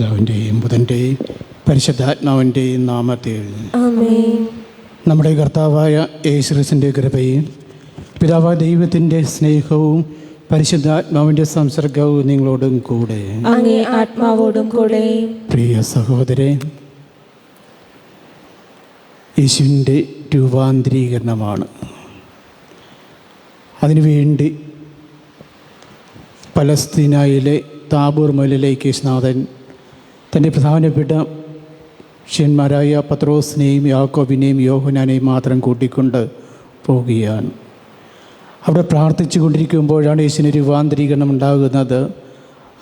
പിതാവിൻ്റെയും പുത്രൻ്റെയും പരിശുദ്ധാത്മാവിൻ്റെയും നാമത്തിൽ ആമേൻ. നമ്മുടെ കർത്താവായ യേശുക്രിസ്തുവിൻ്റെ കൃപയും പിതാവായ ദൈവത്തിൻ്റെ സ്നേഹവും പരിശുദ്ധാത്മാവിൻ്റെ സംസർഗവും നിങ്ങളോടും കൂടെ. അങ്ങേ ആത്മാവോടും കൂടെ. പ്രിയ സഹോദരൻ, യേശുവിൻ്റെ രൂപാന്തരീകരണമാണ്. അതിനുവേണ്ടി പലസ്തീനയിലെ താബൂർ മലയിലേക്ക് സ്നാതൻ തൻ്റെ പ്രധാനപ്പെട്ട ശിഷ്യന്മാരായ പത്രോസിനെയും യാക്കോബിനെയും യോഹന്നാനെയും മാത്രം കൂട്ടിക്കൊണ്ട് പോവുകയാണ്. അവിടെ പ്രാർത്ഥിച്ചു കൊണ്ടിരിക്കുമ്പോഴാണ് യേശുവിന് രൂപാന്തരീകരണം ഉണ്ടാകുന്നത്.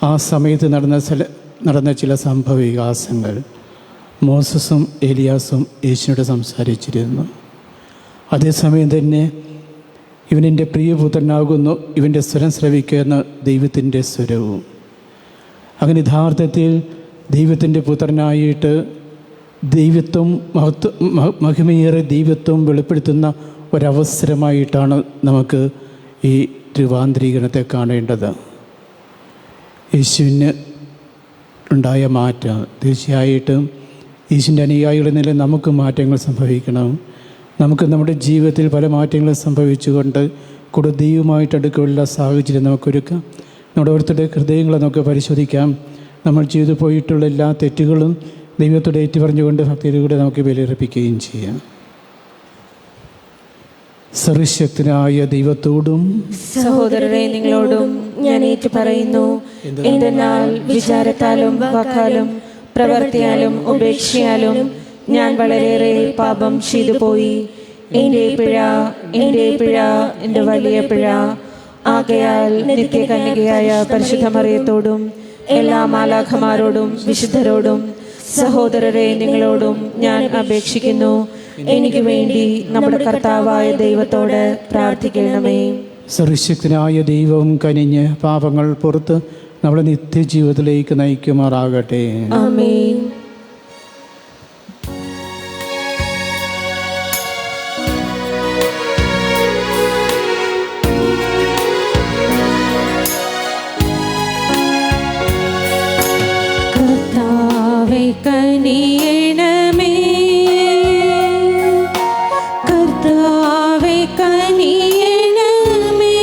ആ സമയത്ത് നടന്ന ചില സംഭവ വികാസങ്ങൾ. മോസസും ഏലിയാസും യേശുവിനോട് സംസാരിച്ചിരുന്നു. അതേസമയം തന്നെ ഇവനെൻ്റെ പ്രിയപുത്രനാകുന്നു, ഇവൻ്റെ സ്വരം ശ്രവിക്കുന്ന ദൈവത്തിൻ്റെ സ്വരവും. അങ്ങനെ യഥാർത്ഥത്തിൽ ദൈവത്തിൻ്റെ പുത്രനായിട്ട് ദൈവത്വം മഹിമയേറെ ദൈവത്വം വെളിപ്പെടുത്തുന്ന ഒരവസരമായിട്ടാണ് നമുക്ക് ഈ രൂപാന്തരീകരണത്തെ കാണേണ്ടത്. യേശുവിന് ഉണ്ടായ മാറ്റം തീർച്ചയായിട്ടും യേശുവിൻ്റെ അനുയായികളുടെ നില നമുക്ക് മാറ്റങ്ങൾ സംഭവിക്കണം. നമുക്ക് നമ്മുടെ ജീവിതത്തിൽ പല മാറ്റങ്ങളും സംഭവിച്ചുകൊണ്ട് കൂടെ ദൈവമായിട്ട് അടുക്കമുള്ള സാഹചര്യം നമുക്കൊരുക്കാം. നമ്മുടെ ഓരോരുത്തരുടെ ഹൃദയങ്ങളെ നമുക്ക് പരിശോധിക്കാം. നമ്മൾ ചെയ്തു പോയിട്ടുള്ള എല്ലാ തെറ്റുകളും ദൈവത്തോട് ഏറ്റുപറഞ്ഞുകൊണ്ട് ഭക്തിയിലൂടെ നമുക്ക് ബലിയർപ്പിക്കുകയും ചെയ്യാം. സർവശക്തനായ ദൈവത്തോടും സഹോദരരെ നിങ്ങളോടും ഞാൻ ഏറ്റു പറയുന്നു, എന്തെന്നാൽ വിചാരത്താലും വാക്കാലും പ്രവൃത്തിയാലും ഉപേക്ഷയാലും ഞാൻ വളരെയേറെ പാപം ചെയ്തു പോയി. എൻ്റെ പിഴ, എൻ്റെ വലിയ പിഴ. ആകയാൽ നിത്യകന്യകയായ പരിശുദ്ധ മറിയത്തോടും എല്ലാ മാലാഖമാരോടും വിശുദ്ധരോടും സഹോദരരെ നിങ്ങളോടും ഞാൻ അപേക്ഷിക്കുന്നു, എനിക്ക് വേണ്ടി നമ്മുടെ കർത്താവായ ദൈവത്തോട് പ്രാർത്ഥിക്കണമേ. സർവശക്തനായ ദൈവം കനിഞ്ഞ് പാപങ്ങൾ പുറത്ത് നമ്മളെ നിത്യജീവിതത്തിലേക്ക് നയിക്കുമാറാകട്ടെ. ആമേൻ. കർത്താവേ കനിയണമേ, കർത്താവേ കനിയണമേ,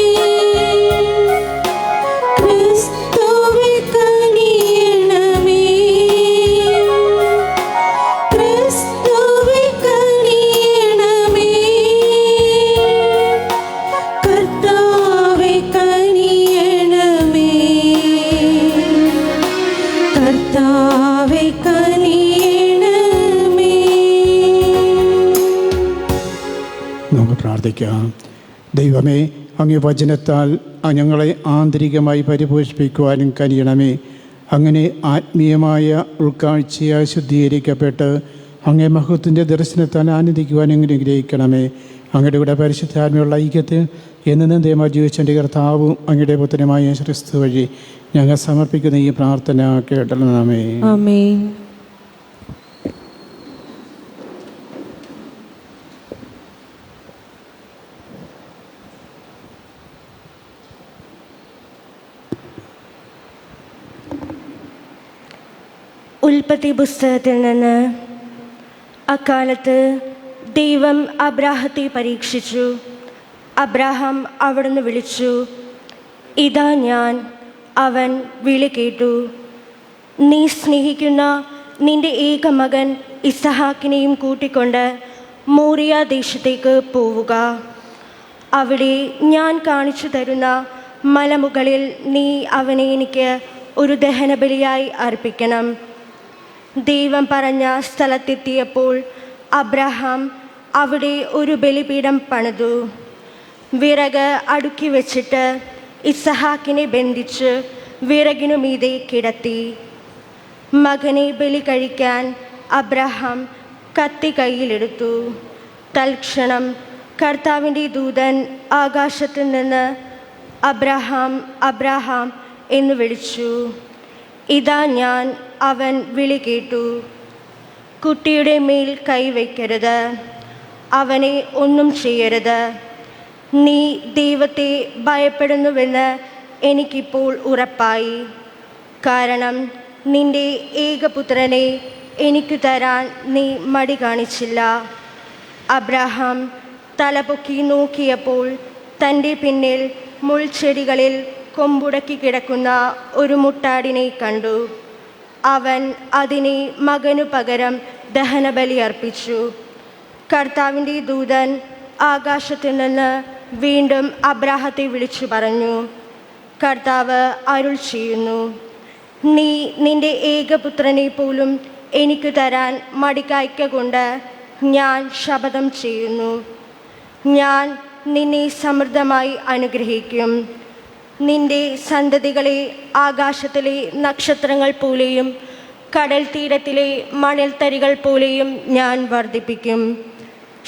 ക്രിസ്തുവേ കനിയണമേ, ക്രിസ്തുവേ കനിയണമേ, കർത്താവേ കനിയണമേ, കർത്താവേ കനിയണമേ. നമുക്ക് പ്രാർത്ഥിക്കാം. ദൈവമേ, അങ്ങേ വചനത്താൽ ഞങ്ങളെ ആന്തരികമായി പരിപോഷിപ്പിക്കുവാനും കനിയണമേ. അങ്ങനെ ആത്മീയമായ ഉൾക്കാഴ്ചയായി ശുദ്ധീകരിക്കപ്പെട്ട് അങ്ങേ മഹത്വത്തിൻ്റെ ദർശനത്താൽ ആനന്ദിക്കുവാൻ അനുഗ്രഹിക്കണമേ. അങ്ങയുടെ കൂടെ പരിശുദ്ധാത്മയുള്ള ഐക്യത്തിൽ എന്നും ദൈവമായി ജീവിച്ചൻ്റെ കർത്താവും അങ്ങയുടെ പുത്രനുമായ ക്രിസ്തു വഴി ഞങ്ങൾ സമർപ്പിക്കുന്ന ഈ പ്രാർത്ഥന കേട്ടണമേ. ആമേൻ. ഉൽപ്പത്തി പുസ്തകത്തിൽ നിന്ന്. അക്കാലത്ത് ദൈവം അബ്രാഹത്തെ പരീക്ഷിച്ചു. അബ്രാഹാം അവിടുന്ന് വിളിച്ചു, ഇതാ ഞാൻ. അവൻ വിളി കേട്ടു. നീ സ്നേഹിക്കുന്ന നിന്റെ ഏകമകൻ ഇസഹാക്കിനെയും കൂട്ടിക്കൊണ്ട് മോറിയ ദേശത്തേക്ക് പോവുക. അവിടെ ഞാൻ കാണിച്ചു തരുന്ന മലമുകളിൽ നീ അവനെ എനിക്ക് ഒരു ദഹനബലിയായി അർപ്പിക്കണം. ദൈവം പറഞ്ഞ സ്ഥലത്തെത്തിയപ്പോൾ അബ്രാഹാം അവിടെ ഒരു ബലിപീഠം പണിതു. വിറക് അടുക്കി വെച്ചിട്ട് ഇസഹാക്കിനെ ബന്ധിച്ച് വിറകിനു മീതെ കിടത്തി. മകനെ ബലി കഴിക്കാൻ അബ്രാഹാം കത്തി കയ്യിലെടുത്തു. തൽക്ഷണം കർത്താവിൻ്റെ ദൂതൻ ആകാശത്തു നിന്ന് അബ്രാഹാം, അബ്രാഹാം എന്ന് വിളിച്ചു. ഇതാ ഞാൻ. അവൻ വിളി കേട്ടു. കുട്ടിയുടെ മേൽ കൈവയ്ക്കരുത്, അവനെ ഒന്നും ചെയ്യരുത്. നീ ദൈവത്തെ ഭയപ്പെടുന്നുവെന്ന് എനിക്കിപ്പോൾ ഉറപ്പായി. കാരണം നിന്റെ ഏകപുത്രനെ എനിക്ക് തരാൻ നീ മടി കാണിച്ചില്ല. അബ്രാഹാം തലപൊക്കി നോക്കിയപ്പോൾ തൻ്റെ പിന്നിൽ മുൾച്ചെടികളിൽ കൊമ്പുടക്കി കിടക്കുന്ന ഒരു മുട്ടാടിനെ കണ്ടു. അവൻ അതിനെ മകനു പകരം ദഹനബലി അർപ്പിച്ചു. കർത്താവിൻ്റെ ദൂതൻ ആകാശത്തിൽ നിന്ന് വീണ്ടും അബ്രാഹത്തെ വിളിച്ചു പറഞ്ഞു, കർത്താവ് അരുൾ ചെയ്യുന്നു, നീ നിന്റെ ഏകപുത്രനെ പോലും എനിക്ക് തരാൻ മടിക്കായ്ക്കൊണ്ട് ഞാൻ ശപഥം ചെയ്യുന്നു. ഞാൻ നിന്നെ സമൃദ്ധമായി അനുഗ്രഹിക്കും. നിന്റെ സന്തതികളെ ആകാശത്തിലെ നക്ഷത്രങ്ങൾ പോലെയും കടൽ തീരത്തിലെ മണൽത്തരികൾ പോലെയും ഞാൻ വർദ്ധിപ്പിക്കും.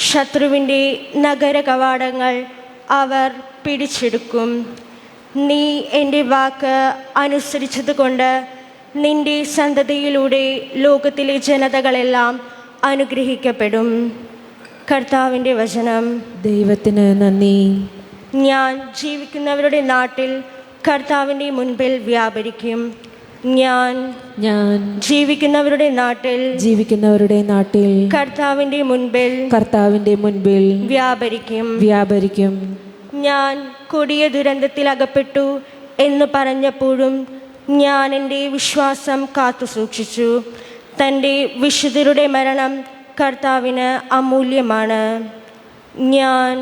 ശത്രുവിൻ്റെ നഗര കവാടങ്ങൾ അവർ പിടിച്ചെടുക്കും. നീ എൻ്റെ വാക്ക് അനുസരിച്ചതുകൊണ്ട് നിന്റെ സന്തതിയിലൂടെ ലോകത്തിലെ ജനതകളെല്ലാം അനുഗ്രഹിക്കപ്പെടും. കർത്താവിൻ്റെ വചനം. ദൈവത്തിന് നന്ദി. ഞാൻ ജീവിക്കുന്നവരുടെ നാട്ടിൽ കർത്താവിൻ്റെ മുൻപിൽ വ്യാപരിക്കും. ഞാൻ ജീവിക്കുന്നവരുടെ നാട്ടിൽ കർത്താവിൻ്റെ മുൻപിൽ വ്യാപരിക്കും. ഞാൻ കൊടിയ ദുരന്തത്തിൽ അകപ്പെട്ടു എന്ന് പറഞ്ഞപ്പോഴും ഞാൻ എൻ്റെ വിശ്വാസം കാത്തു സൂക്ഷിച്ചു. തൻ്റെ വിശുദ്ധരുടെ മരണം കർത്താവിന് അമൂല്യമാണ്. ഞാൻ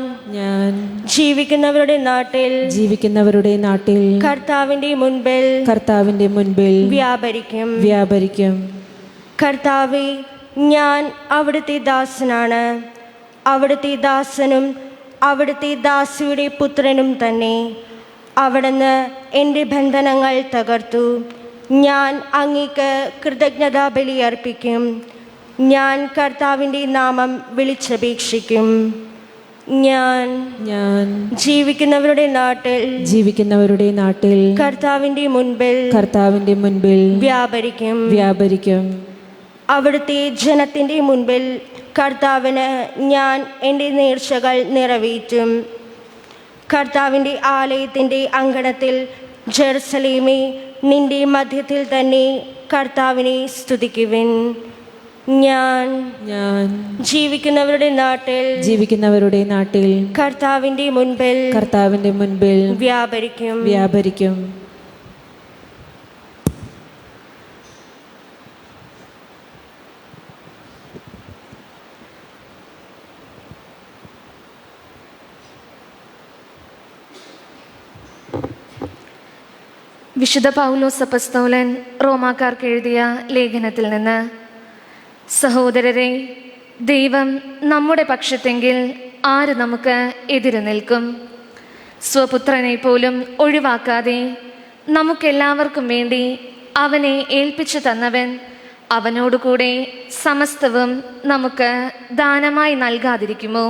ജീവിക്കുന്നവരുടെ നാട്ടിൽ കർത്താവിൻ്റെ മുൻപിൽ വ്യാപരിക്കും. കർത്താവേ, ഞാൻ അവിടുത്തെ ദാസനാണ്, അവിടുത്തെ ദാസനും അവിടുത്തെ ദാസിയുടെ പുത്രനും തന്നെ. അവിടുന്ന് എൻ്റെ ബന്ധനങ്ങൾ തകർത്തു. ഞാൻ അങ്ങേക്ക് കൃതജ്ഞതാബലി അർപ്പിക്കും. ഞാൻ കർത്താവിൻ്റെ നാമം വിളിച്ചപേക്ഷിക്കും. ഞാൻ ജീവിക്കുന്നവരുടെ നാട്ടിൽ കർത്താവിൻ്റെ മുൻപിൽ വ്യാപരിക്കും. അവിടുത്തെ ജനത്തിൻ്റെ മുൻപിൽ കർത്താവിന് ഞാൻ എൻ്റെ നേർച്ചകൾ നിറവേറ്റും. കർത്താവിൻ്റെ ആലയത്തിൻ്റെ അങ്കണത്തിൽ ജെറുസലേമേ, നിന്റെ മധ്യത്തിൽ തന്നെ കർത്താവിനെ സ്തുതിക്കുവിൻ. ഞാൻ ജീവിക്കുന്നവരുടെ നാട്ടിൽ കർത്താവിൻ്റെ മുൻപിൽ വ്യാപരിക്കും. വിശുദ്ധ പൗലോസ് അപ്പസ്തോലൻ റോമാക്കാർക്ക് എഴുതിയ ലേഖനത്തിൽ നിന്ന്, സഹോദരരെ, ദൈവം നമ്മുടെ പക്ഷത്തെങ്കിൽ ആര് നമുക്ക് എതിര് നിൽക്കും? സ്വപുത്രനെ പോലും ഒഴിവാക്കാതെ നമുക്കെല്ലാവർക്കും വേണ്ടി അവനെ ഏൽപ്പിച്ചു തന്നവൻ അവനോടുകൂടെ സമസ്തവും നമുക്ക് ദാനമായി നൽകാതിരിക്കുമോ?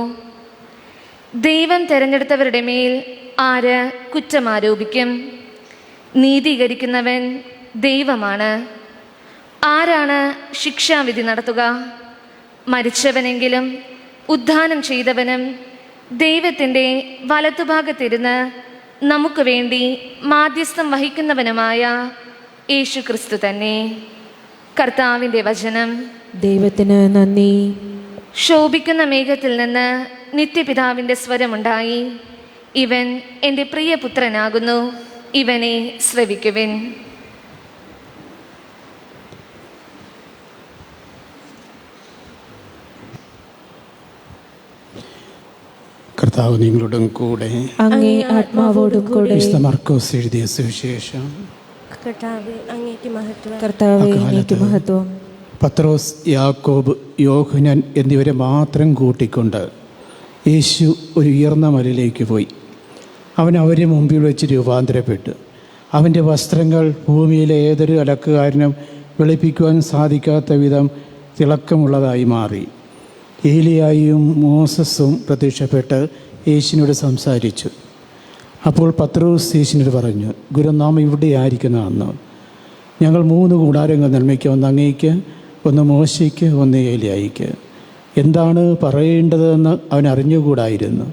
ദൈവം തിരഞ്ഞെടുത്തവരുടെ മേൽ ആര് കുറ്റമാരോപിക്കും? നീതീകരിക്കുന്നവൻ ദൈവമാണ്. ആരാണ് ശിക്ഷാവിധി നടത്തുക? മരിച്ചവനെങ്കിലും ഉദ്ധാനം ചെയ്തവനും ദൈവത്തിൻ്റെ വലത്തുഭാഗത്തിരുന്ന് നമുക്ക് വേണ്ടി മാധ്യസ്ഥം വഹിക്കുന്നവനുമായ യേശു ക്രിസ്തു തന്നെ. കർത്താവിൻ്റെ വചനം. ദൈവത്തിന് നന്ദി. ശോഭിക്കുന്ന മേഘത്തിൽ നിന്ന് നിത്യപിതാവിൻ്റെ സ്വരമുണ്ടായി, ഇവൻ എൻ്റെ പ്രിയപുത്രനാകുന്നു, ഇവനെ ശ്രവിക്കുവിൻ. കർത്താവ് നിങ്ങളോടും കൂടെ, അങ്ങേ ആത്മാവോടും കൂടെ. വിശുദ്ധ മർക്കോസ് എഴുതിയ സുവിശേഷം. കർത്താവേ, അങ്ങേക്ക് മഹത്വം. പത്രോസ്, യാക്കോബ്, യോഹന്നാൻ എന്നിവരെ മാത്രം കൂട്ടിക്കൊണ്ട് യേശു ഒരു ഉയർന്ന മലയിലേക്ക് പോയി. അവൻ അവരെ മുമ്പിൽ വെച്ച് രൂപാന്തരപ്പെട്ടു. അവൻ്റെ വസ്ത്രങ്ങൾ ഭൂമിയിലെ ഏതൊരു അലക്കുകാരനും വെളുപ്പിക്കുവാൻ സാധിക്കാത്ത വിധം തിളക്കമുള്ളതായി മാറി. ഏലിയായും മോസസും പ്രത്യക്ഷപ്പെട്ട് യേശുവിനോട് സംസാരിച്ചു. അപ്പോൾ പത്രോസ് യേശുവിനോട് പറഞ്ഞു, ഗുരു, നാം ഇവിടെ ആയിരിക്കുന്നതെന്ന്. ഞങ്ങൾ 3 കൂടാരങ്ങൾ നിർമ്മിക്കുക, ഒന്ന് അങ്ങേക്ക്, ഒന്ന് മോശയ്ക്ക്, ഒന്ന് ഏലിയായിക്ക്. എന്താണ് പറയേണ്ടതെന്ന് അവൻ അറിഞ്ഞുകൂടായിരുന്നു.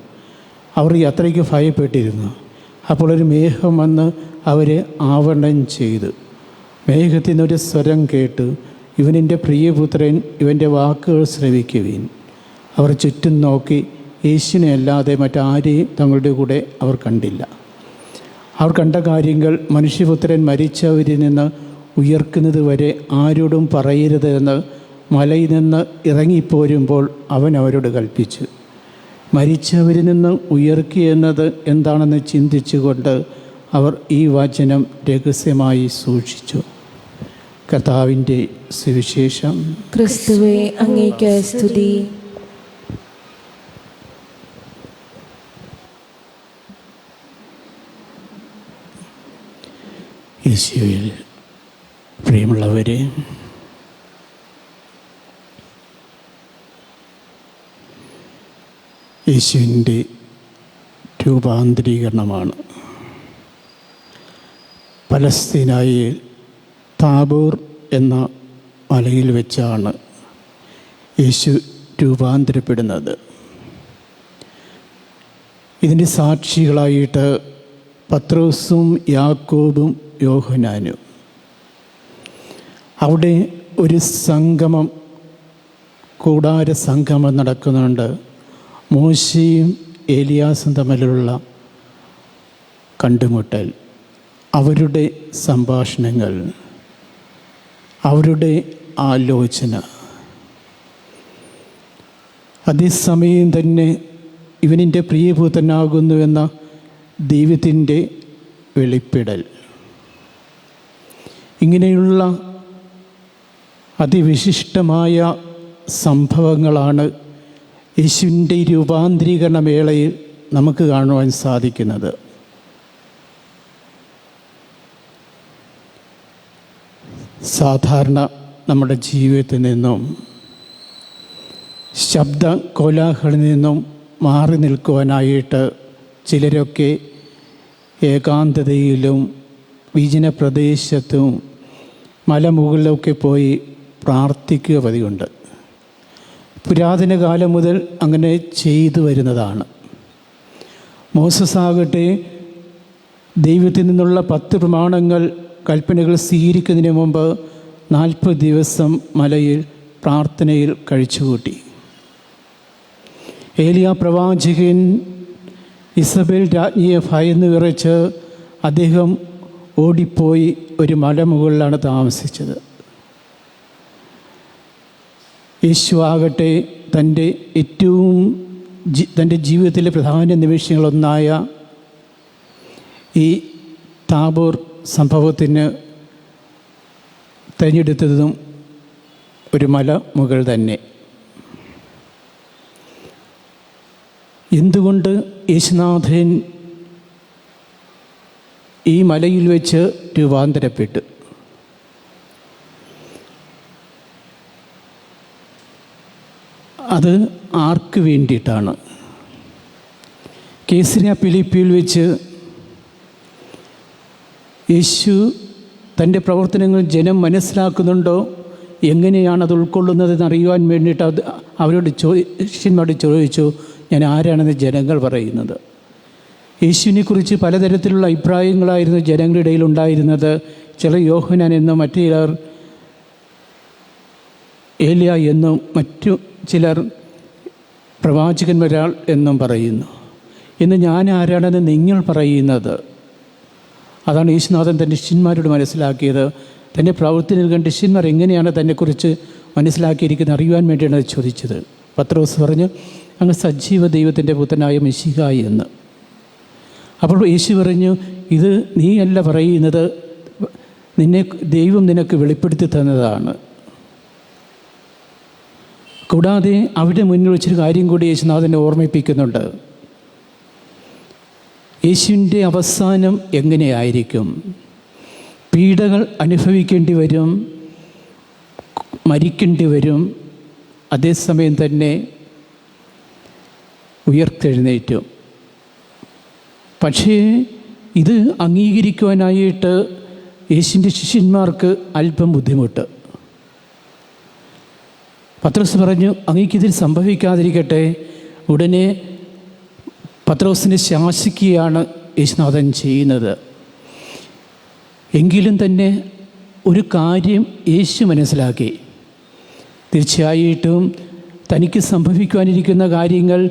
അവർ അത്രയ്ക്ക് ഭയപ്പെട്ടിരുന്നു. അപ്പോൾ ഒരു മേഘം വന്ന് അവരെ ആവരണം ചെയ്തു. മേഘത്തിൽ നിന്നൊരു സ്വരം കേട്ടു, ഇവനെൻ്റെ പ്രിയപുത്രൻ, ഇവൻ്റെ വാക്കുകൾ ശ്രവിക്കുവിൻ. അവർ ചുറ്റും നോക്കി യേശുവിനെ അല്ലാതെ മറ്റാരെയും തങ്ങളുടെ കൂടെ അവർ കണ്ടില്ല. അവർ കണ്ട കാര്യങ്ങൾ, മനുഷ്യപുത്രൻ മരിച്ചവരിൽ നിന്ന് ഉയർക്കുന്നത് വരെ ആരോടും പറയരുതെന്ന് മലയിൽ നിന്ന് ഇറങ്ങിപ്പോരുമ്പോൾ അവൻ അവരോട് കൽപ്പിച്ചു. മരിച്ചവരിൽ നിന്ന് ഉയർക്കിയെന്നത് എന്താണെന്ന് ചിന്തിച്ചുകൊണ്ട് അവർ ഈ വചനം രഹസ്യമായി സൂക്ഷിച്ചു. കർത്താവിൻ്റെ സുവിശേഷം. ക്രിസ്തുവേ, അങ്ങേക്ക് സ്തുതി. യേശുവിൽ പ്രിയമുള്ളവരെ, യേശുവിൻ്റെ രൂപാന്തരീകരണമാണ്. പലസ്തീനായിൽ താബോർ എന്ന മലയിൽ വെച്ചാണ് യേശു രൂപാന്തരപ്പെടുന്നത്. ഇതിൻ്റെ സാക്ഷികളായിട്ട് പത്രോസും യാക്കോബും യോഹന്നാനും. അവിടെ ഒരു സംഗമം, കൂടാര സംഗമം നടക്കുന്നുണ്ട്. മോശയും ഏലിയാസും തമ്മിലുള്ള കണ്ടുമുട്ടൽ, അവരുടെ സംഭാഷണങ്ങൾ, അവരുടെ ആലോചന. അതേസമയം തന്നെ ഇവനെൻ്റെ പ്രിയപുത്രനാകുന്നുവെന്ന ദൈവത്തിൻ്റെ വെളിപ്പെടൽ. ഇങ്ങനെയുള്ള അതിവിശിഷ്ടമായ സംഭവങ്ങളാണ് യേശുവിൻ്റെ രൂപാന്തരീകരണ വേളയിൽ നമുക്ക് കാണുവാൻ സാധിക്കുന്നത്. സാധാരണ നമ്മുടെ ജീവിതത്തിൽ നിന്നും, ശബ്ദ കോലാഹലത്തിൽ നിന്നും മാറി നിൽക്കുവാനായിട്ട് ചിലരൊക്കെ ഏകാന്തതയിലും വിജന പ്രദേശത്തും മലമുകളിലൊക്കെ പോയി പ്രാർത്ഥിക്കുക പതിവുണ്ട്. പുരാതന കാലം മുതൽ അങ്ങനെ ചെയ്തു വരുന്നതാണ്. മോശസാകട്ടെ ദൈവത്തിൽ നിന്നുള്ള 10 പ്രമാണങ്ങൾ, കൽപ്പനകൾ സ്വീകരിക്കുന്നതിന് മുമ്പ് 40 ദിവസം മലയിൽ പ്രാർത്ഥനയിൽ കഴിച്ചുകൂട്ടി. ഏലിയ പ്രവാചകൻ ഇസബേൽ രാജ്ഞിയെ ഭയന്ന് വിറച്ച് അദ്ദേഹം ഓടിപ്പോയി ഒരു മലമുകളിലാണ് താമസിച്ചത്. യേശു ആകട്ടെ തൻ്റെ ജീവിതത്തിലെ പ്രധാന നിമിഷങ്ങളൊന്നായ ഈ താബോർ സംഭവത്തിന് തിരഞ്ഞെടുത്തതും ഒരു മലമുകൾ തന്നെ. എന്തുകൊണ്ട് യേശുനാഥൻ ഈ മലയിൽ വെച്ച് രൂപാന്തരപ്പെട്ടു? അത് ആർക്ക് വേണ്ടിയിട്ടാണ്? കേസരിയ ഫിലിപ്പിയിൽ വെച്ച് യേശു തൻ്റെ പ്രവർത്തനങ്ങൾ ജനം മനസ്സിലാക്കുന്നുണ്ടോ, എങ്ങനെയാണ് അത് ഉൾക്കൊള്ളുന്നതെന്ന് അറിയുവാൻ വേണ്ടിയിട്ട് അവരോട് ശിഷ്യന്മാരോട് ചോദിച്ചു, ഞാൻ ആരാണെന്ന് ജനങ്ങൾ പറയുന്നത്? യേശുവിനെക്കുറിച്ച് പലതരത്തിലുള്ള അഭിപ്രായങ്ങളായിരുന്നു ജനങ്ങളുടെ ഇടയിൽ ഉണ്ടായിരുന്നത്. ചിലർ യോഹന്നാൻ എന്നും, മറ്റു ചിലർ ഏലിയ എന്നും, മറ്റു ചിലർ പ്രവാചകന്മാരാൾ എന്നും പറയുന്നു. ഇന്ന് ഞാൻ ആരാണെന്ന് നിങ്ങൾ പറയുന്നത്? അതാണ് യേശുനാഥൻ തൻ്റെ ശിഷ്യന്മാരോട് മനസ്സിലാക്കിയത്. തൻ്റെ പ്രവൃത്തിയിൽ കണ്ട് ശിഷ്യന്മാർ എങ്ങനെയാണ് തന്നെക്കുറിച്ച് മനസ്സിലാക്കിയിരിക്കുന്നത് അറിയുവാൻ വേണ്ടിയാണ് അത് ചോദിച്ചത്. പത്രോസ് പറഞ്ഞു, അങ്ങ് സജീവ ദൈവത്തിൻ്റെ പുത്രനായ മെശിഹായി എന്ന്. അപ്പോൾ യേശു പറഞ്ഞു, ഇത് നീയല്ല പറയുന്നത്, ദൈവം നിനക്ക് വെളിപ്പെടുത്തി തന്നതാണ്. കൂടാതെ അവിടെ മുന്നിൽ വെച്ചൊരു കാര്യം കൂടി യേശുനാഥനെ ഓർമ്മിപ്പിക്കുന്നുണ്ട്. യേശുവിൻ്റെ അവസാനം എങ്ങനെയായിരിക്കും? പീഡകൾ അനുഭവിക്കേണ്ടി വരും, മരിക്കേണ്ടി വരും, അതേസമയം തന്നെ ഉയർത്തെഴുന്നേറ്റും. പക്ഷേ ഇത് അംഗീകരിക്കുവാനായിട്ട് യേശുവിൻ്റെ ശിഷ്യന്മാർക്ക് അല്പം ബുദ്ധിമുട്ട്. പത്രോസ് പറഞ്ഞു, അങ്ങേക്കിതിൽ സംഭവിക്കാതിരിക്കട്ടെ. ഉടനെ പത്രോസിനെ ശാസിക്കുകയാണ് യേശുനാഥൻ ചെയ്യുന്നത്. എങ്കിലും തന്നെ ഒരു കാര്യം യേശു മനസ്സിലാക്കി. തീർച്ചയായിട്ടും തനിക്ക് സംഭവിക്കുവാനിരിക്കുന്ന കാര്യങ്ങൾ,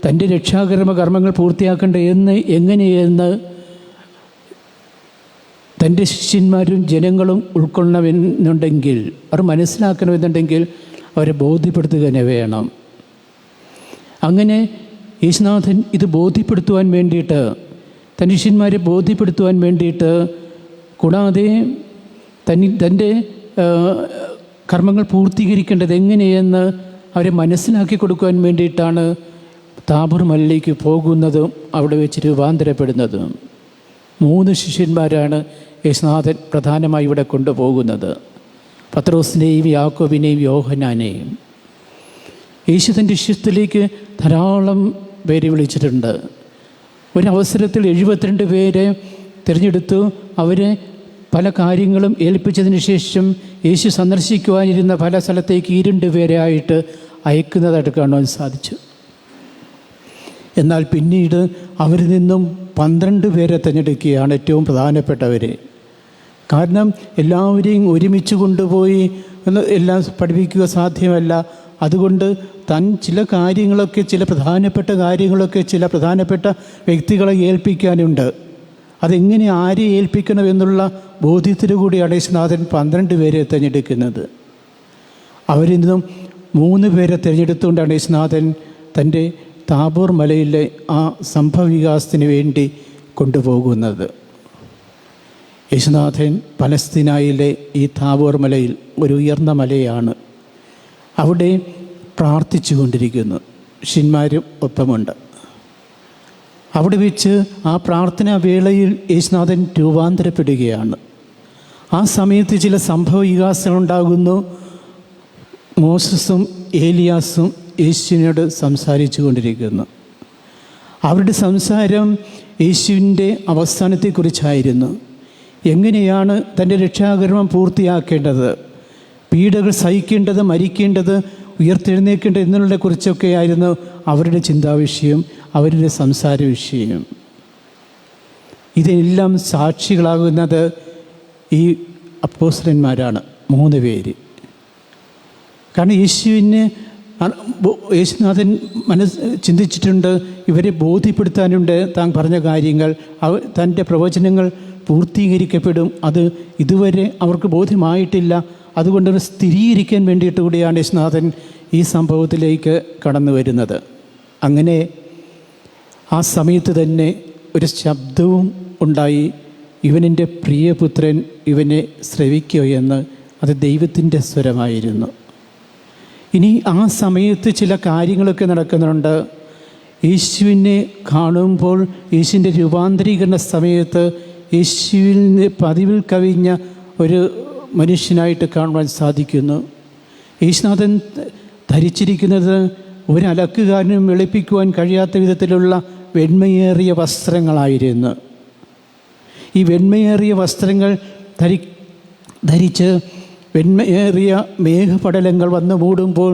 തൻ്റെ രക്ഷാകർമ്മങ്ങൾ പൂർത്തിയാക്കേണ്ട എങ്ങനെയെന്ന് തൻ്റെ ശിഷ്യന്മാരും ജനങ്ങളും ഉൾക്കൊള്ളണമെന്നുണ്ടെങ്കിൽ, അവർ മനസ്സിലാക്കണമെന്നുണ്ടെങ്കിൽ അവരെ ബോധ്യപ്പെടുത്തുക തന്നെ വേണം. അങ്ങനെ യേശുനാഥൻ ഇത് ബോധ്യപ്പെടുത്തുവാൻ വേണ്ടിയിട്ട്, തൻ്റെ ശിഷ്യന്മാരെ ബോധ്യപ്പെടുത്തുവാൻ വേണ്ടിയിട്ട്, കൂടാതെ തൻ്റെ കർമ്മങ്ങൾ പൂർത്തീകരിക്കേണ്ടത് എങ്ങനെയെന്ന് അവരെ മനസ്സിലാക്കി കൊടുക്കുവാൻ വേണ്ടിയിട്ടാണ് താബോർ മലയിലേക്ക് പോകുന്നതും അവിടെ വെച്ച് രൂപാന്തരപ്പെടുന്നതും. 3 ശിഷ്യന്മാരാണ് യേശുനാഥൻ പ്രധാനമായി ഇവിടെ കൊണ്ടുപോകുന്നത്. പത്രോസിനെയും യാക്കോബിനെയും യോഹന്നാനെയും. യേശു തൻ്റെ ശിഷ്യത്തിലേക്ക് ധാരാളം പേരെ വിളിച്ചിട്ടുണ്ട്. ഒരവസരത്തിൽ 72 പേരെ തിരഞ്ഞെടുത്തു. അവരെ പല കാര്യങ്ങളും ഏൽപ്പിച്ചതിന് ശേഷം യേശു സന്ദർശിക്കുവാനിരുന്ന പല സ്ഥലത്തേക്ക് 2 പേരായിട്ട് അയക്കുന്നതായിട്ട് കാണുവാൻ സാധിച്ചു. എന്നാൽ പിന്നീട് അവരിൽ നിന്നും 12 പേരെ തിരഞ്ഞെടുക്കുകയാണ് ഏറ്റവും പ്രധാനപ്പെട്ടവരെ. കാരണം എല്ലാവരെയും ഒരുമിച്ച് കൊണ്ടുപോയി എല്ലാം പഠിപ്പിക്കുക സാധ്യമല്ല. അതുകൊണ്ട് ചില കാര്യങ്ങളൊക്കെ, ചില പ്രധാനപ്പെട്ട വ്യക്തികളെ ഏൽപ്പിക്കാനുണ്ട്. അതെങ്ങനെ ആരെ ഏൽപ്പിക്കണം എന്നുള്ള ബോധ്യത്തിനു കൂടിയാണ് യേശുനാഥൻ 12 പേരെ തിരഞ്ഞെടുക്കുന്നത്. അവരിൽ നിന്നും 3 പേരെ തിരഞ്ഞെടുത്തുകൊണ്ടാണ് യേശുനാഥൻ തൻ്റെ താബോർ മലയിലെ ആ സംഭവവികാസത്തിന് വേണ്ടി കൊണ്ടുപോകുന്നത്. യേശുനാഥൻ പലസ്തീനായിലെ ഈ താബോർ മലയിൽ, ഒരു ഉയർന്ന മലയാണ്, അവിടെ പ്രാർത്ഥിച്ചു കൊണ്ടിരിക്കുന്നു. ശിഷ്യന്മാരും ഒപ്പമുണ്ട്. അവിടെ വെച്ച് ആ പ്രാർത്ഥനാ വേളയിൽ യേശുനാഥൻ രൂപാന്തരപ്പെടുകയാണ്. ആ സമയത്ത് ചില സംഭവ വികാസങ്ങളുണ്ടാകുന്നു. മോശസും ഏലിയാസും യേശുവിനോട് സംസാരിച്ചു കൊണ്ടിരിക്കുന്നു. അവരുടെ സംസാരം യേശുവിൻ്റെ അവസാനത്തെക്കുറിച്ചായിരുന്നു. എങ്ങനെയാണ് തൻ്റെ രക്ഷാകർമ്മം പൂർത്തിയാക്കേണ്ടത്, പീഡകൾ സഹിക്കേണ്ടത്, മരിക്കേണ്ടത്, ഉയർത്തെഴുന്നേൽക്കേണ്ടത് എന്നുള്ളതിനെക്കുറിച്ചൊക്കെ ആയിരുന്നു അവരുടെ ചിന്താവിഷയം, അവരുടെ സംസാര വിഷയം. ഇതെല്ലാം സാക്ഷികളാകുന്നത് ഈ അപ്പോസ്തലന്മാരാണ്, 3 പേര്. കാരണം യേശുനാഥൻ ചിന്തിച്ചിട്ടുണ്ട്, ഇവരെ ബോധ്യപ്പെടുത്താനുണ്ട്. താൻ പറഞ്ഞ കാര്യങ്ങൾ, തൻ്റെ പ്രവചനങ്ങൾ പൂർത്തീകരിക്കപ്പെടും. അത് ഇതുവരെ അവർക്ക് ബോധ്യമായിട്ടില്ല. അതുകൊണ്ട് സ്ഥിരീകരിക്കാൻ വേണ്ടിയിട്ട് കൂടിയാണ് യേശുനാഥൻ ഈ സംഭവത്തിലേക്ക് കടന്നു വരുന്നത്. അങ്ങനെ ആ സമയത്ത് തന്നെ ഒരു ശബ്ദവും ഉണ്ടായി, ഇവനെൻ്റെ പ്രിയപുത്രൻ, ഇവനെ ശ്രവിക്കോ എന്ന്. അത് ദൈവത്തിൻ്റെ സ്വരമായിരുന്നു. ഇനി ആ സമയത്ത് ചില കാര്യങ്ങളൊക്കെ നടക്കുന്നുണ്ട്. യേശുവിനെ കാണുമ്പോൾ, യേശുവിൻ്റെ രൂപാന്തരീകരണ സമയത്ത് യേശുവിന് പതിവിൽ കവിഞ്ഞ ഒരു മനുഷ്യനായിട്ട് കാണുവാൻ സാധിക്കുന്നു. യേശുനാഥൻ ധരിച്ചിരിക്കുന്നത് ഒരലക്കുകാരനും വെളുപ്പിക്കുവാൻ കഴിയാത്ത വിധത്തിലുള്ള വെണ്മയേറിയ വസ്ത്രങ്ങളായിരുന്നു. ഈ വെണ്മയേറിയ വസ്ത്രങ്ങൾ ധരിച്ച് വെണ്മയേറിയ മേഘപടലങ്ങൾ വന്നു മൂടുമ്പോൾ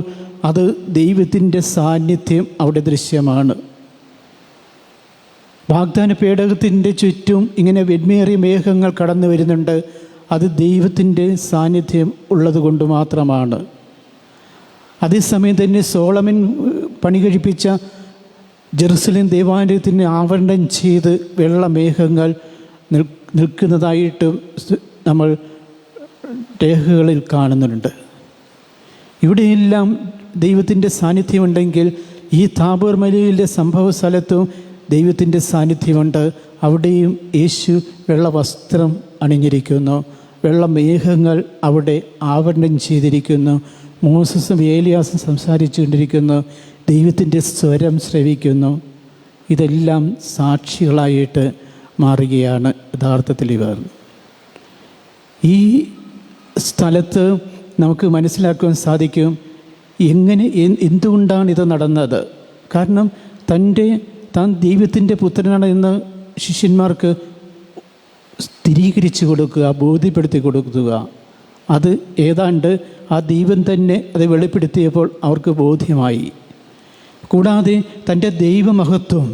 അത് ദൈവത്തിൻ്റെ സാന്നിധ്യം അവിടെ ദൃശ്യമാണ്. വാഗ്ദാന പേടകത്തിൻ്റെ ചുറ്റും ഇങ്ങനെ വെണ്മയേറിയ മേഘങ്ങൾ കടന്നു വരുന്നുണ്ട്. അത് ദൈവത്തിൻ്റെ സാന്നിധ്യം ഉള്ളത് കൊണ്ട് മാത്രമാണ്. അതേസമയം തന്നെ സോളമൻ പണി കഴിപ്പിച്ച ജെറുസലേം ദേവാലയത്തിന് ആവരണം ചെയ്ത് വെള്ളമേഘങ്ങൾ നിൽക്കുന്നതായിട്ടും നമ്മൾ രേഖകളിൽ കാണുന്നുണ്ട്. ഇവിടെയെല്ലാം ദൈവത്തിൻ്റെ സാന്നിധ്യമുണ്ടെങ്കിൽ ഈ താബോർ മലയിലെ സംഭവ സ്ഥലത്തും ദൈവത്തിൻ്റെ സാന്നിധ്യമുണ്ട്. അവിടെയും യേശു വെള്ളവസ്ത്രം അണിഞ്ഞിരിക്കുന്നു. വെള്ളമേഘങ്ങൾ അവിടെ ആവരണം ചെയ്തിരിക്കുന്നു. മോസസും ഏലിയാസും സംസാരിച്ചു കൊണ്ടിരിക്കുന്നു. ദൈവത്തിൻ്റെ സ്വരം ശ്രവിക്കുന്നു. ഇതെല്ലാം സാക്ഷികളായിട്ട് മാറുകയാണ് യഥാർത്ഥത്തിൽ ഇവർ. ഈ സ്ഥലത്ത് നമുക്ക് മനസ്സിലാക്കുവാൻ സാധിക്കും എന്തുകൊണ്ടാണ് ഇത് നടന്നത്. കാരണം താൻ ദൈവത്തിൻ്റെ പുത്രനാണ് എന്ന് ശിഷ്യന്മാർക്ക് സ്ഥിരീകരിച്ചു കൊടുക്കുക, ബോധ്യപ്പെടുത്തി കൊടുക്കുക. അത് ഏതാണ്ട് ആ ദൈവം തന്നെ അത് വെളിപ്പെടുത്തിയപ്പോൾ അവർക്ക് ബോധ്യമായി. കൂടാതെ തൻ്റെ ദൈവമഹത്വം,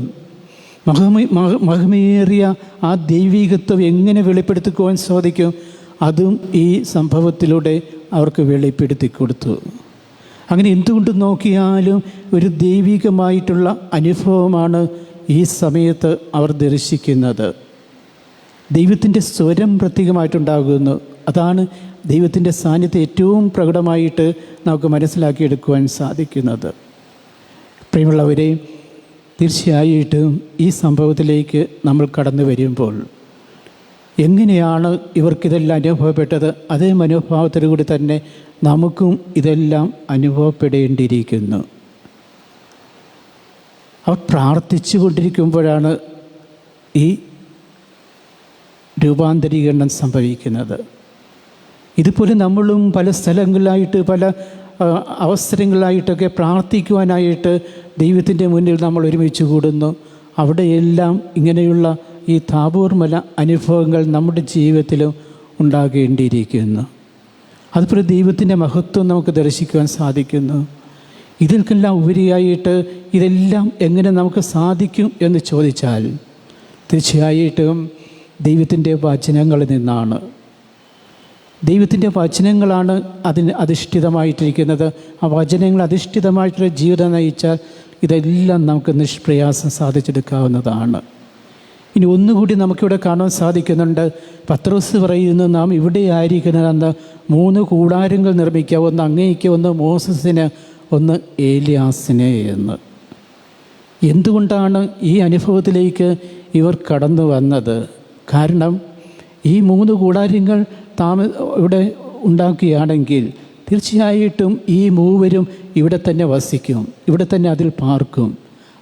മഹിമയേറിയ ആ ദൈവികത്വം എങ്ങനെ വെളിപ്പെടുത്തിക്കുവാൻ സാധിക്കും? അതും ഈ സംഭവത്തിലൂടെ അവർക്ക് വെളിപ്പെടുത്തി കൊടുത്തു. അങ്ങനെ എന്തുകൊണ്ട് നോക്കിയാലും ഒരു ദൈവികമായിട്ടുള്ള അനുഭവമാണ് ഈ സമയത്ത് അവർ ദർശിക്കുന്നത്. ദൈവത്തിൻ്റെ സ്വരം പ്രത്യേകമായിട്ടുണ്ടാകുന്നു. അതാണ് ദൈവത്തിൻ്റെ സാന്നിധ്യം ഏറ്റവും പ്രകടമായിട്ട് നമുക്ക് മനസ്സിലാക്കിയെടുക്കുവാൻ സാധിക്കുന്നത്. പ്രിയമുള്ളവരെ, തീർച്ചയായിട്ടും ഈ സംഭവത്തിലേക്ക് നമ്മൾ കടന്നു വരുമ്പോൾ എങ്ങനെയാണ് ഇവർക്കിതെല്ലാം അനുഭവപ്പെട്ടത്, അതേ മനോഭാവത്തോടു കൂടി തന്നെ നമുക്കും ഇതെല്ലാം അനുഭവപ്പെടേണ്ടിയിരിക്കുന്നു. അവർ പ്രാർത്ഥിച്ചു കൊണ്ടിരിക്കുമ്പോഴാണ് ഈ രൂപാന്തരീകരണം സംഭവിക്കുന്നത്. ഇതുപോലെ നമ്മളും പല സ്ഥലങ്ങളിലായിട്ട് പല അവസരങ്ങളിലായിട്ടൊക്കെ പ്രാർത്ഥിക്കുവാനായിട്ട് ദൈവത്തിൻ്റെ മുന്നിൽ നമ്മൾ ഒരുമിച്ച് കൂടുന്നു. അവിടെയെല്ലാം ഇങ്ങനെയുള്ള ഈ താബോർ മല അനുഭവങ്ങൾ നമ്മുടെ ജീവിതത്തിലും ഉണ്ടാകേണ്ടിയിരിക്കുന്നു. അതുപോലെ ദൈവത്തിൻ്റെ മഹത്വം നമുക്ക് ദർശിക്കുവാൻ സാധിക്കുന്നു. ഇതിൽക്കെല്ലാം ഉപരിയായിട്ട് ഇതെല്ലാം എങ്ങനെ നമുക്ക് സാധിക്കും എന്ന് ചോദിച്ചാൽ തീർച്ചയായിട്ടും ദൈവത്തിൻ്റെ വചനങ്ങളിൽ നിന്നാണ്. ദൈവത്തിൻ്റെ വചനങ്ങളാണ് അതിന് അധിഷ്ഠിതമായിട്ടിരിക്കുന്നത്. ആ വചനങ്ങൾ അധിഷ്ഠിതമായിട്ടുള്ള ജീവിതം നയിച്ചാൽ ഇതെല്ലാം നമുക്ക് നിഷ്പ്രയാസം സാധിച്ചെടുക്കാവുന്നതാണ്. ഇനി ഒന്നുകൂടി നമുക്കിവിടെ കാണാൻ സാധിക്കുന്നുണ്ട്. പത്രോസ് പറയുന്നു, നാം ഇവിടെ ആയിരിക്കുന്നതെന്ന് 3 കൂടാരങ്ങൾ നിർമ്മിക്കുക, ഒന്ന് അങ്ങേയ്ക്ക്, ഒന്ന് മോസസിന്, ഒന്ന് ഏലിയാസിനെ എന്ന്. എന്തുകൊണ്ടാണ് ഈ അനുഭവത്തിലേക്ക് ഇവർ കടന്നു വന്നത്? കാരണം ഈ 3 കൂടാരങ്ങൾ ഇവിടെ ഉണ്ടാക്കുകയാണെങ്കിൽ തീർച്ചയായിട്ടും ഈ മൂവരും ഇവിടെ തന്നെ വസിക്കും, ഇവിടെ തന്നെ അതിൽ പാർക്കും.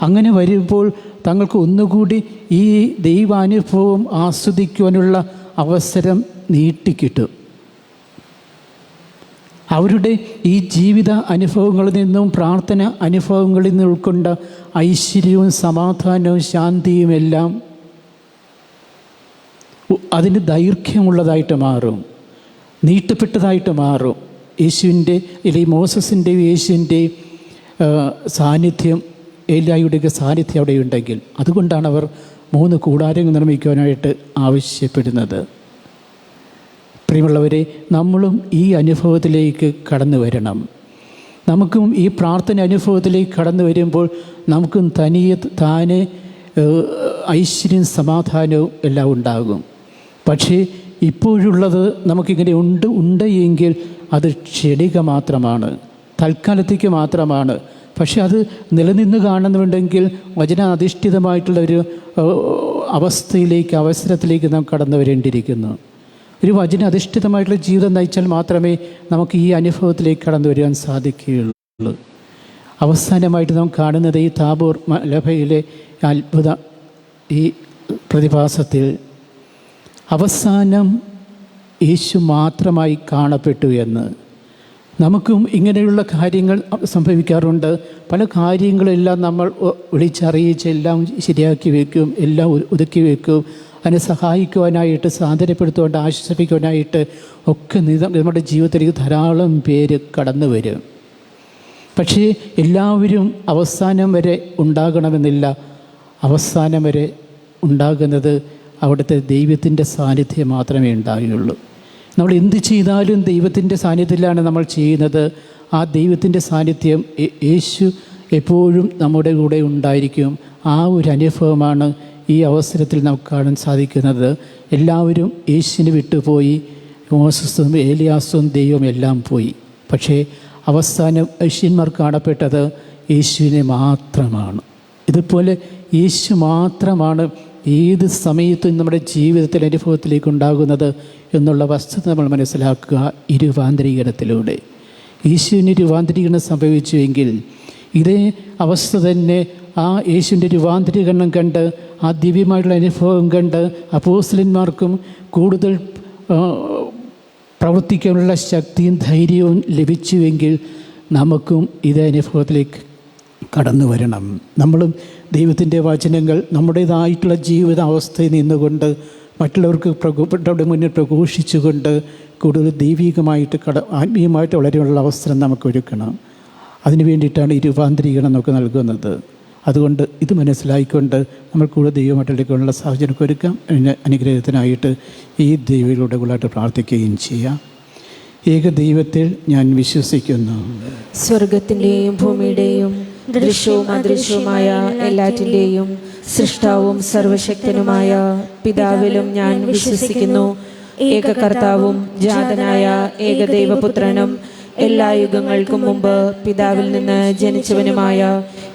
അങ്ങനെ വരുമ്പോൾ തങ്ങൾക്ക് ഒന്നുകൂടി ഈ ദൈവാനുഭവം ആസ്വദിക്കുവാനുള്ള അവസരം നീട്ടിക്കിട്ടും. അവരുടെ ഈ ജീവിത അനുഭവങ്ങളിൽ നിന്നും പ്രാർത്ഥന അനുഭവങ്ങളിൽ നിന്ന് ഉൾക്കൊണ്ട ഐശ്വര്യവും സമാധാനവും ശാന്തിയുമെല്ലാം അതിന് ദൈർഘ്യമുള്ളതായിട്ട് മാറും, നീട്ടപ്പെട്ടതായിട്ട് മാറും. യേശുവിൻ്റെ അല്ലെങ്കിൽ മോസസിൻ്റെയും യേശുവിൻ്റെയും സാന്നിധ്യം, ഏലിയായുടെയൊക്കെ സാന്നിധ്യം അവിടെ ഉണ്ടെങ്കിൽ അതുകൊണ്ടാണ് അവർ 3 കൂടാരങ്ങൾ നിർമ്മിക്കുവാനായിട്ട് ആവശ്യപ്പെടുന്നത്. പ്രിയമുള്ളവരെ, നമ്മളും ഈ അനുഭവത്തിലേക്ക് കടന്നു വരണം. നമുക്കും ഈ പ്രാർത്ഥന അനുഭവത്തിലേക്ക് കടന്നു വരുമ്പോൾ നമുക്കും താനെ ഐശ്വര്യം സമാധാനവും എല്ലാം ഉണ്ടാകും. പക്ഷേ ഇപ്പോഴുള്ളത് നമുക്കിങ്ങനെ ഉണ്ട് എങ്കിൽ അത് ക്ഷണിക മാത്രമാണ്, തൽക്കാലത്തേക്ക് മാത്രമാണ്. പക്ഷെ അത് നിലനിന്ന് കാണുന്നുണ്ടെങ്കിൽ വചനാധിഷ്ഠിതമായിട്ടുള്ളൊരു അവസരത്തിലേക്ക് നാം കടന്നു വരേണ്ടിയിരിക്കുന്നു. ഒരു വചനാധിഷ്ഠിതമായിട്ടുള്ള ജീവിതം നയിച്ചാൽ മാത്രമേ നമുക്ക് ഈ അനുഭവത്തിലേക്ക് കടന്നു വരുവാൻ സാധിക്കുകയുള്ളൂ. അവസാനമായിട്ട് നാം കാണുന്നത് ഈ താബോർ മലയിലെ അത്ഭുത ഈ പ്രതിഭാസത്തിൽ അവസാനം യേശു മാത്രമായി കാണപ്പെട്ടു എന്ന്. നമുക്കും ഇങ്ങനെയുള്ള കാര്യങ്ങൾ സംഭവിക്കാറുണ്ട്. പല കാര്യങ്ങളെല്ലാം നമ്മൾ വിളിച്ചറിയിച്ച് എല്ലാം ശരിയാക്കി വയ്ക്കും, എല്ലാം ഒതുക്കി വയ്ക്കും. അതിനെ സഹായിക്കുവാനായിട്ട്, സാധനപ്പെടുത്തുവാനായിട്ട്, ആശ്വസിപ്പിക്കുവാനായിട്ട് ഒക്കെ നമ്മുടെ ജീവിതത്തിലേക്ക് ധാരാളം പേര് കടന്നു വരും. പക്ഷേ എല്ലാവരും അവസാനം വരെ ഉണ്ടാകണമെന്നില്ല. അവസാനം വരെ ഉണ്ടാകുന്നത് അവിടുത്തെ ദൈവത്തിൻ്റെ സാന്നിധ്യം മാത്രമേ ഉണ്ടാകുകയുള്ളൂ. നമ്മൾ എന്ത് ചെയ്താലും ദൈവത്തിൻ്റെ സാന്നിധ്യത്തിലാണ് നമ്മൾ ചെയ്യുന്നത്. ആ ദൈവത്തിൻ്റെ സാന്നിധ്യം യേശു എപ്പോഴും നമ്മുടെ കൂടെ ഉണ്ടായിരിക്കും. ആ ഒരു അനുഭവമാണ് ഈ അവസരത്തിൽ നമുക്ക് കാണാൻ സാധിക്കുന്നത്. എല്ലാവരും യേശുവിനെ വിട്ടുപോയി. മോസസും ഏലിയാസും ദൈവം എല്ലാം പോയി. പക്ഷേ അവസാനം ശിഷ്യന്മാർ കാണപ്പെട്ടത് യേശുവിനെ മാത്രമാണ്. ഇതുപോലെ യേശു മാത്രമാണ് ഏത് സമയത്തും നമ്മുടെ ജീവിതത്തിൽ അനുഭവത്തിലേക്ക് ഉണ്ടാകുന്നത് എന്നുള്ള വസ്തുത നമ്മൾ മനസ്സിലാക്കുക. ഈ രൂപാന്തരീകരണത്തിലൂടെ യേശുവിന് രൂപാന്തരീകരണം സംഭവിച്ചുവെങ്കിൽ ഇതേ അവസ്ഥ തന്നെ ആ യേശുവിൻ്റെ രൂപാന്തരീകരണം കണ്ട്, ആ ദിവ്യമായിട്ടുള്ള അനുഭവം കണ്ട് അപ്പോസ്തലന്മാർക്കും കൂടുതൽ പ്രവർത്തിക്കാനുള്ള ശക്തിയും ധൈര്യവും ലഭിച്ചുവെങ്കിൽ നമുക്കും ഇതേ അനുഭവത്തിലേക്ക് കടന്നു വരണം. ദൈവത്തിൻ്റെ വചനങ്ങൾ നമ്മുടേതായിട്ടുള്ള ജീവിതാവസ്ഥയിൽ നിന്നുകൊണ്ട് മറ്റുള്ളവരുടെ മുന്നിൽ പ്രഘോഷിച്ചുകൊണ്ട് കൂടുതൽ ദൈവികമായിട്ട് ആത്മീയമായിട്ട് വളരെയുള്ള അവസരം നമുക്ക് ഒരുക്കണം. അതിനു വേണ്ടിയിട്ടാണ് ഈ രൂപാന്തരീകരണം നമുക്ക് നൽകുന്നത്. അതുകൊണ്ട് ഇത് മനസ്സിലാക്കിക്കൊണ്ട് നമ്മൾ കൂടുതൽ ദൈവമായിട്ടേക്കുള്ള സാഹചര്യം ഒരുക്കാം. അനുഗ്രഹത്തിനായിട്ട് ഈ ദൈവങ്ങളുടെകളായിട്ട് പ്രാർത്ഥിക്കുകയും ചെയ്യാം. ഏക ദൈവത്തിൽ ഞാൻ വിശ്വസിക്കുന്നു. സ്വർഗത്തിൻ്റെയും ഭൂമിയുടെയും ദൃശ്യവും അദൃശ്യവുമായ എല്ലാറ്റിൻ്റെയും സൃഷ്ടാവും സർവശക്തനുമായ പിതാവിലും ഞാൻ വിശ്വസിക്കുന്നു. ഏക കർത്താവും ജാതനായ ഏകദൈവപുത്രനും എല്ലാ യുഗങ്ങൾക്കും മുമ്പ് പിതാവിൽ നിന്ന് ജനിച്ചവനുമായ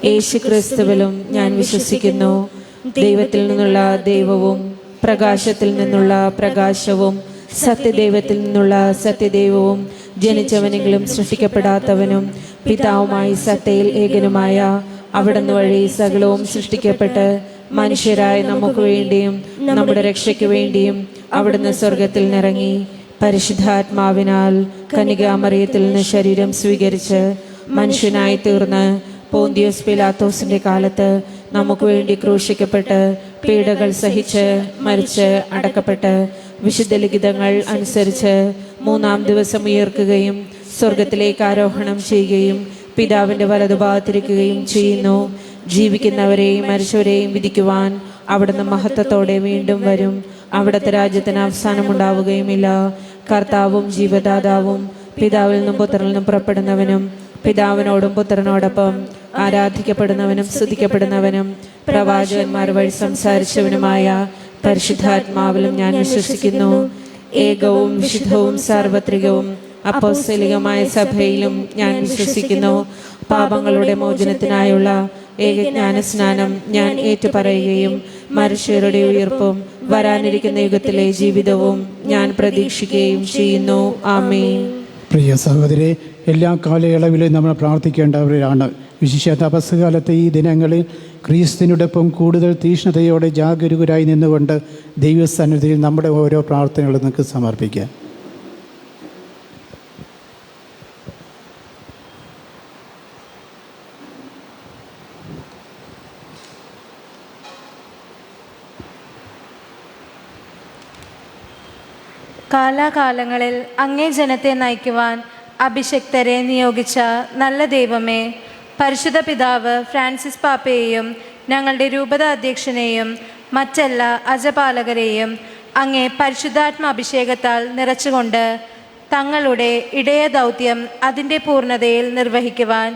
യേശു ക്രിസ്തുവിലും ഞാൻ വിശ്വസിക്കുന്നു. ദൈവത്തിൽ നിന്നുള്ള ദൈവവും പ്രകാശത്തിൽ നിന്നുള്ള പ്രകാശവും സത്യദൈവത്തിൽ നിന്നുള്ള സത്യദൈവവും ജനിച്ചവനെങ്കിലും സൃഷ്ടിക്കപ്പെടാത്തവനും പിതാവുമായി സത്തയിൽ ഏകനുമായ അവിടുന്ന് വഴി സകലവും സൃഷ്ടിക്കപ്പെട്ട് മനുഷ്യരായ നമുക്ക് വേണ്ടിയും നമ്മുടെ രക്ഷയ്ക്ക് വേണ്ടിയും അവിടുന്ന് സ്വർഗത്തിൽ നിറങ്ങി പരിശുദ്ധാത്മാവിനാൽ കന്യകാമറിയത്തിൽ നിന്ന് ശരീരം സ്വീകരിച്ച് മനുഷ്യനായി തീർന്ന് പോന്തിയോസ് പിലാത്തോസിന്റെ കാലത്ത് നമുക്ക് വേണ്ടി ക്രൂശിക്കപ്പെട്ട് പീഡകൾ സഹിച്ച് മരിച്ച് അടക്കപ്പെട്ട് വിശുദ്ധ ലിഖിതങ്ങൾ അനുസരിച്ച് മൂന്നാം ദിവസം ഉയർക്കുകയും സ്വർഗത്തിലേക്ക് ആരോഹണം ചെയ്യുകയും പിതാവിന്റെ വലതുഭാഗത്തിരിക്കുകയും ചെയ്യുന്നു. ജീവിക്കുന്നവരെയും മരിച്ചവരെയും വിധിക്കുവാൻ അവിടുന്ന് മഹത്വത്തോടെ വീണ്ടും വരും. അവിടുത്തെ രാജ്യത്തിന് അവസാനമുണ്ടാവുകയുമില്ല. കർത്താവും ജീവദാതാവും പിതാവിൽ നിന്നും പുത്രനിൽ നിന്നും പുറപ്പെടുന്നവനും പിതാവിനോടും പുത്രനോടൊപ്പം ആരാധിക്കപ്പെടുന്നവനും സ്തുതിക്കപ്പെടുന്നവനും പ്രവാചകന്മാർ വഴി സംസാരിച്ചവനുമായ പരിശുദ്ധാത്മാവിലും ഞാൻ വിശ്വസിക്കുന്നു. ഏകവും വിശുദ്ധവും സാർവത്രികവും അപ്പോസ്തലികമായ സഭയിലും ഞാൻ വിശ്വസിക്കുന്നു. പാപങ്ങളുടെ മോചനത്തിനായുള്ള ഏകജ്ഞാനസ്നാനം ഞാൻ ഏറ്റുപറയുകയും മനുഷ്യരുടെ ഉയർപ്പും വരാനിരിക്കുന്ന യുഗത്തിലെ ജീവിതവും ഞാൻ പ്രതീക്ഷിക്കുകയും ചെയ്യുന്നു. ആമേൻ. പ്രിയ സഹോദരരെ, എല്ലാ കാലയളവിലും നമ്മൾ പ്രാർത്ഥിക്കേണ്ടവരാണ്. വിശിഷ്യ തപസ്സുകാലത്തെ ഈ ദിനങ്ങളിൽ ക്രിസ്തുവിനോടൊപ്പം കൂടുതൽ തീക്ഷ്ണതയോടെ ജാഗരൂകരായി നിന്നുകൊണ്ട് ദൈവസന്നിധിയിൽ നമ്മുടെ ഓരോ പ്രാർത്ഥനകളും നമുക്ക് സമർപ്പിക്കാം. കാലാകാലങ്ങളിൽ അങ്ങേ ജനത്തെ നയിക്കുവാൻ അഭിഷക്തരെ നിയോഗിച്ച നല്ല ദൈവമേ, പരിശുദ്ധ പിതാവ് ഫ്രാൻസിസ് പാപ്പയെയും ഞങ്ങളുടെ രൂപത അധ്യക്ഷനെയും മറ്റെല്ലാ അജപാലകരെയും അങ്ങേ പരിശുദ്ധാത്മാഭിഷേകത്താൽ നിറച്ചുകൊണ്ട് തങ്ങളുടെ ഇടയ ദൗത്യം അതിൻ്റെ പൂർണ്ണതയിൽ നിർവഹിക്കുവാൻ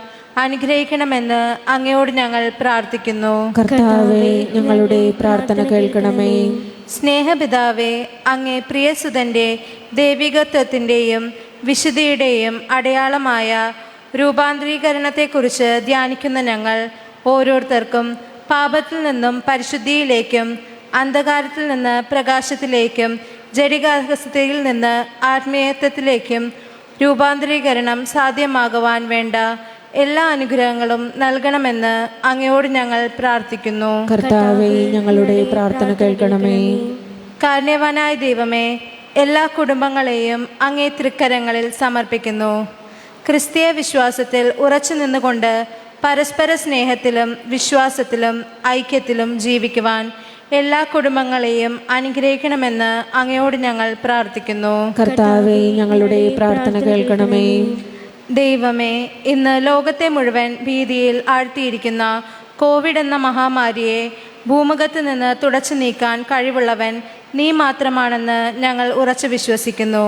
അനുഗ്രഹിക്കണമെന്ന് അങ്ങയോട് ഞങ്ങൾ പ്രാർത്ഥിക്കുന്നു. കർത്താവേ, ഞങ്ങളുടെ പ്രാർത്ഥന കേൾക്കണമേ. സ്നേഹപിതാവേ, അങ്ങേ പ്രിയസുതൻ്റെ ദൈവികത്വത്തിൻ്റെയും വിശുദ്ധിയുടെയും അടയാളമായ രൂപാന്തരീകരണത്തെക്കുറിച്ച് ധ്യാനിക്കുന്ന ഞങ്ങൾ ഓരോരുത്തർക്കും പാപത്തിൽ നിന്നും പരിശുദ്ധിയിലേക്കും അന്ധകാരത്തിൽ നിന്ന് പ്രകാശത്തിലേക്കും ജഡികാസ്ഥയിൽ നിന്ന് ആത്മീയത്വത്തിലേക്കും രൂപാന്തരീകരണം സാധ്യമാകുവാൻ വേണ്ട എല്ലാ അനുഗ്രഹങ്ങളും നൽകണമെന്ന് അങ്ങയോട് ഞങ്ങൾ പ്രാർത്ഥിക്കുന്നു. കർത്താവേ, ഞങ്ങളുടെ പ്രാർത്ഥന കേൾക്കണമേ. കാരുണ്യവാനായ ദൈവമേ, എല്ലാ കുടുംബങ്ങളെയും അങ്ങേ തൃക്കരങ്ങളിൽ സമർപ്പിക്കുന്നു. ക്രിസ്തീയ വിശ്വാസത്തിൽ ഉറച്ചു നിന്നുകൊണ്ട് പരസ്പര സ്നേഹത്തിലും വിശ്വാസത്തിലും ഐക്യത്തിലും ജീവിക്കുവാൻ എല്ലാ കുടുംബങ്ങളെയും അനുഗ്രഹിക്കണമെന്ന് അങ്ങയോട് ഞങ്ങൾ പ്രാർത്ഥിക്കുന്നു. കർത്താവേ, ഞങ്ങളുടെ പ്രാർത്ഥന കേൾക്കണമേ. ദൈവമേ, ഇന്ന് ലോകത്തെ മുഴുവൻ ഭീതിയിൽ ആഴ്ത്തിയിരിക്കുന്ന കോവിഡ് എന്ന മഹാമാരിയെ ഭൂമുഖത്ത് നിന്ന് തുടച്ചു നീക്കാൻ കഴിവുള്ളവൻ നീ മാത്രമാണെന്ന് ഞങ്ങൾ ഉറച്ചു വിശ്വസിക്കുന്നു.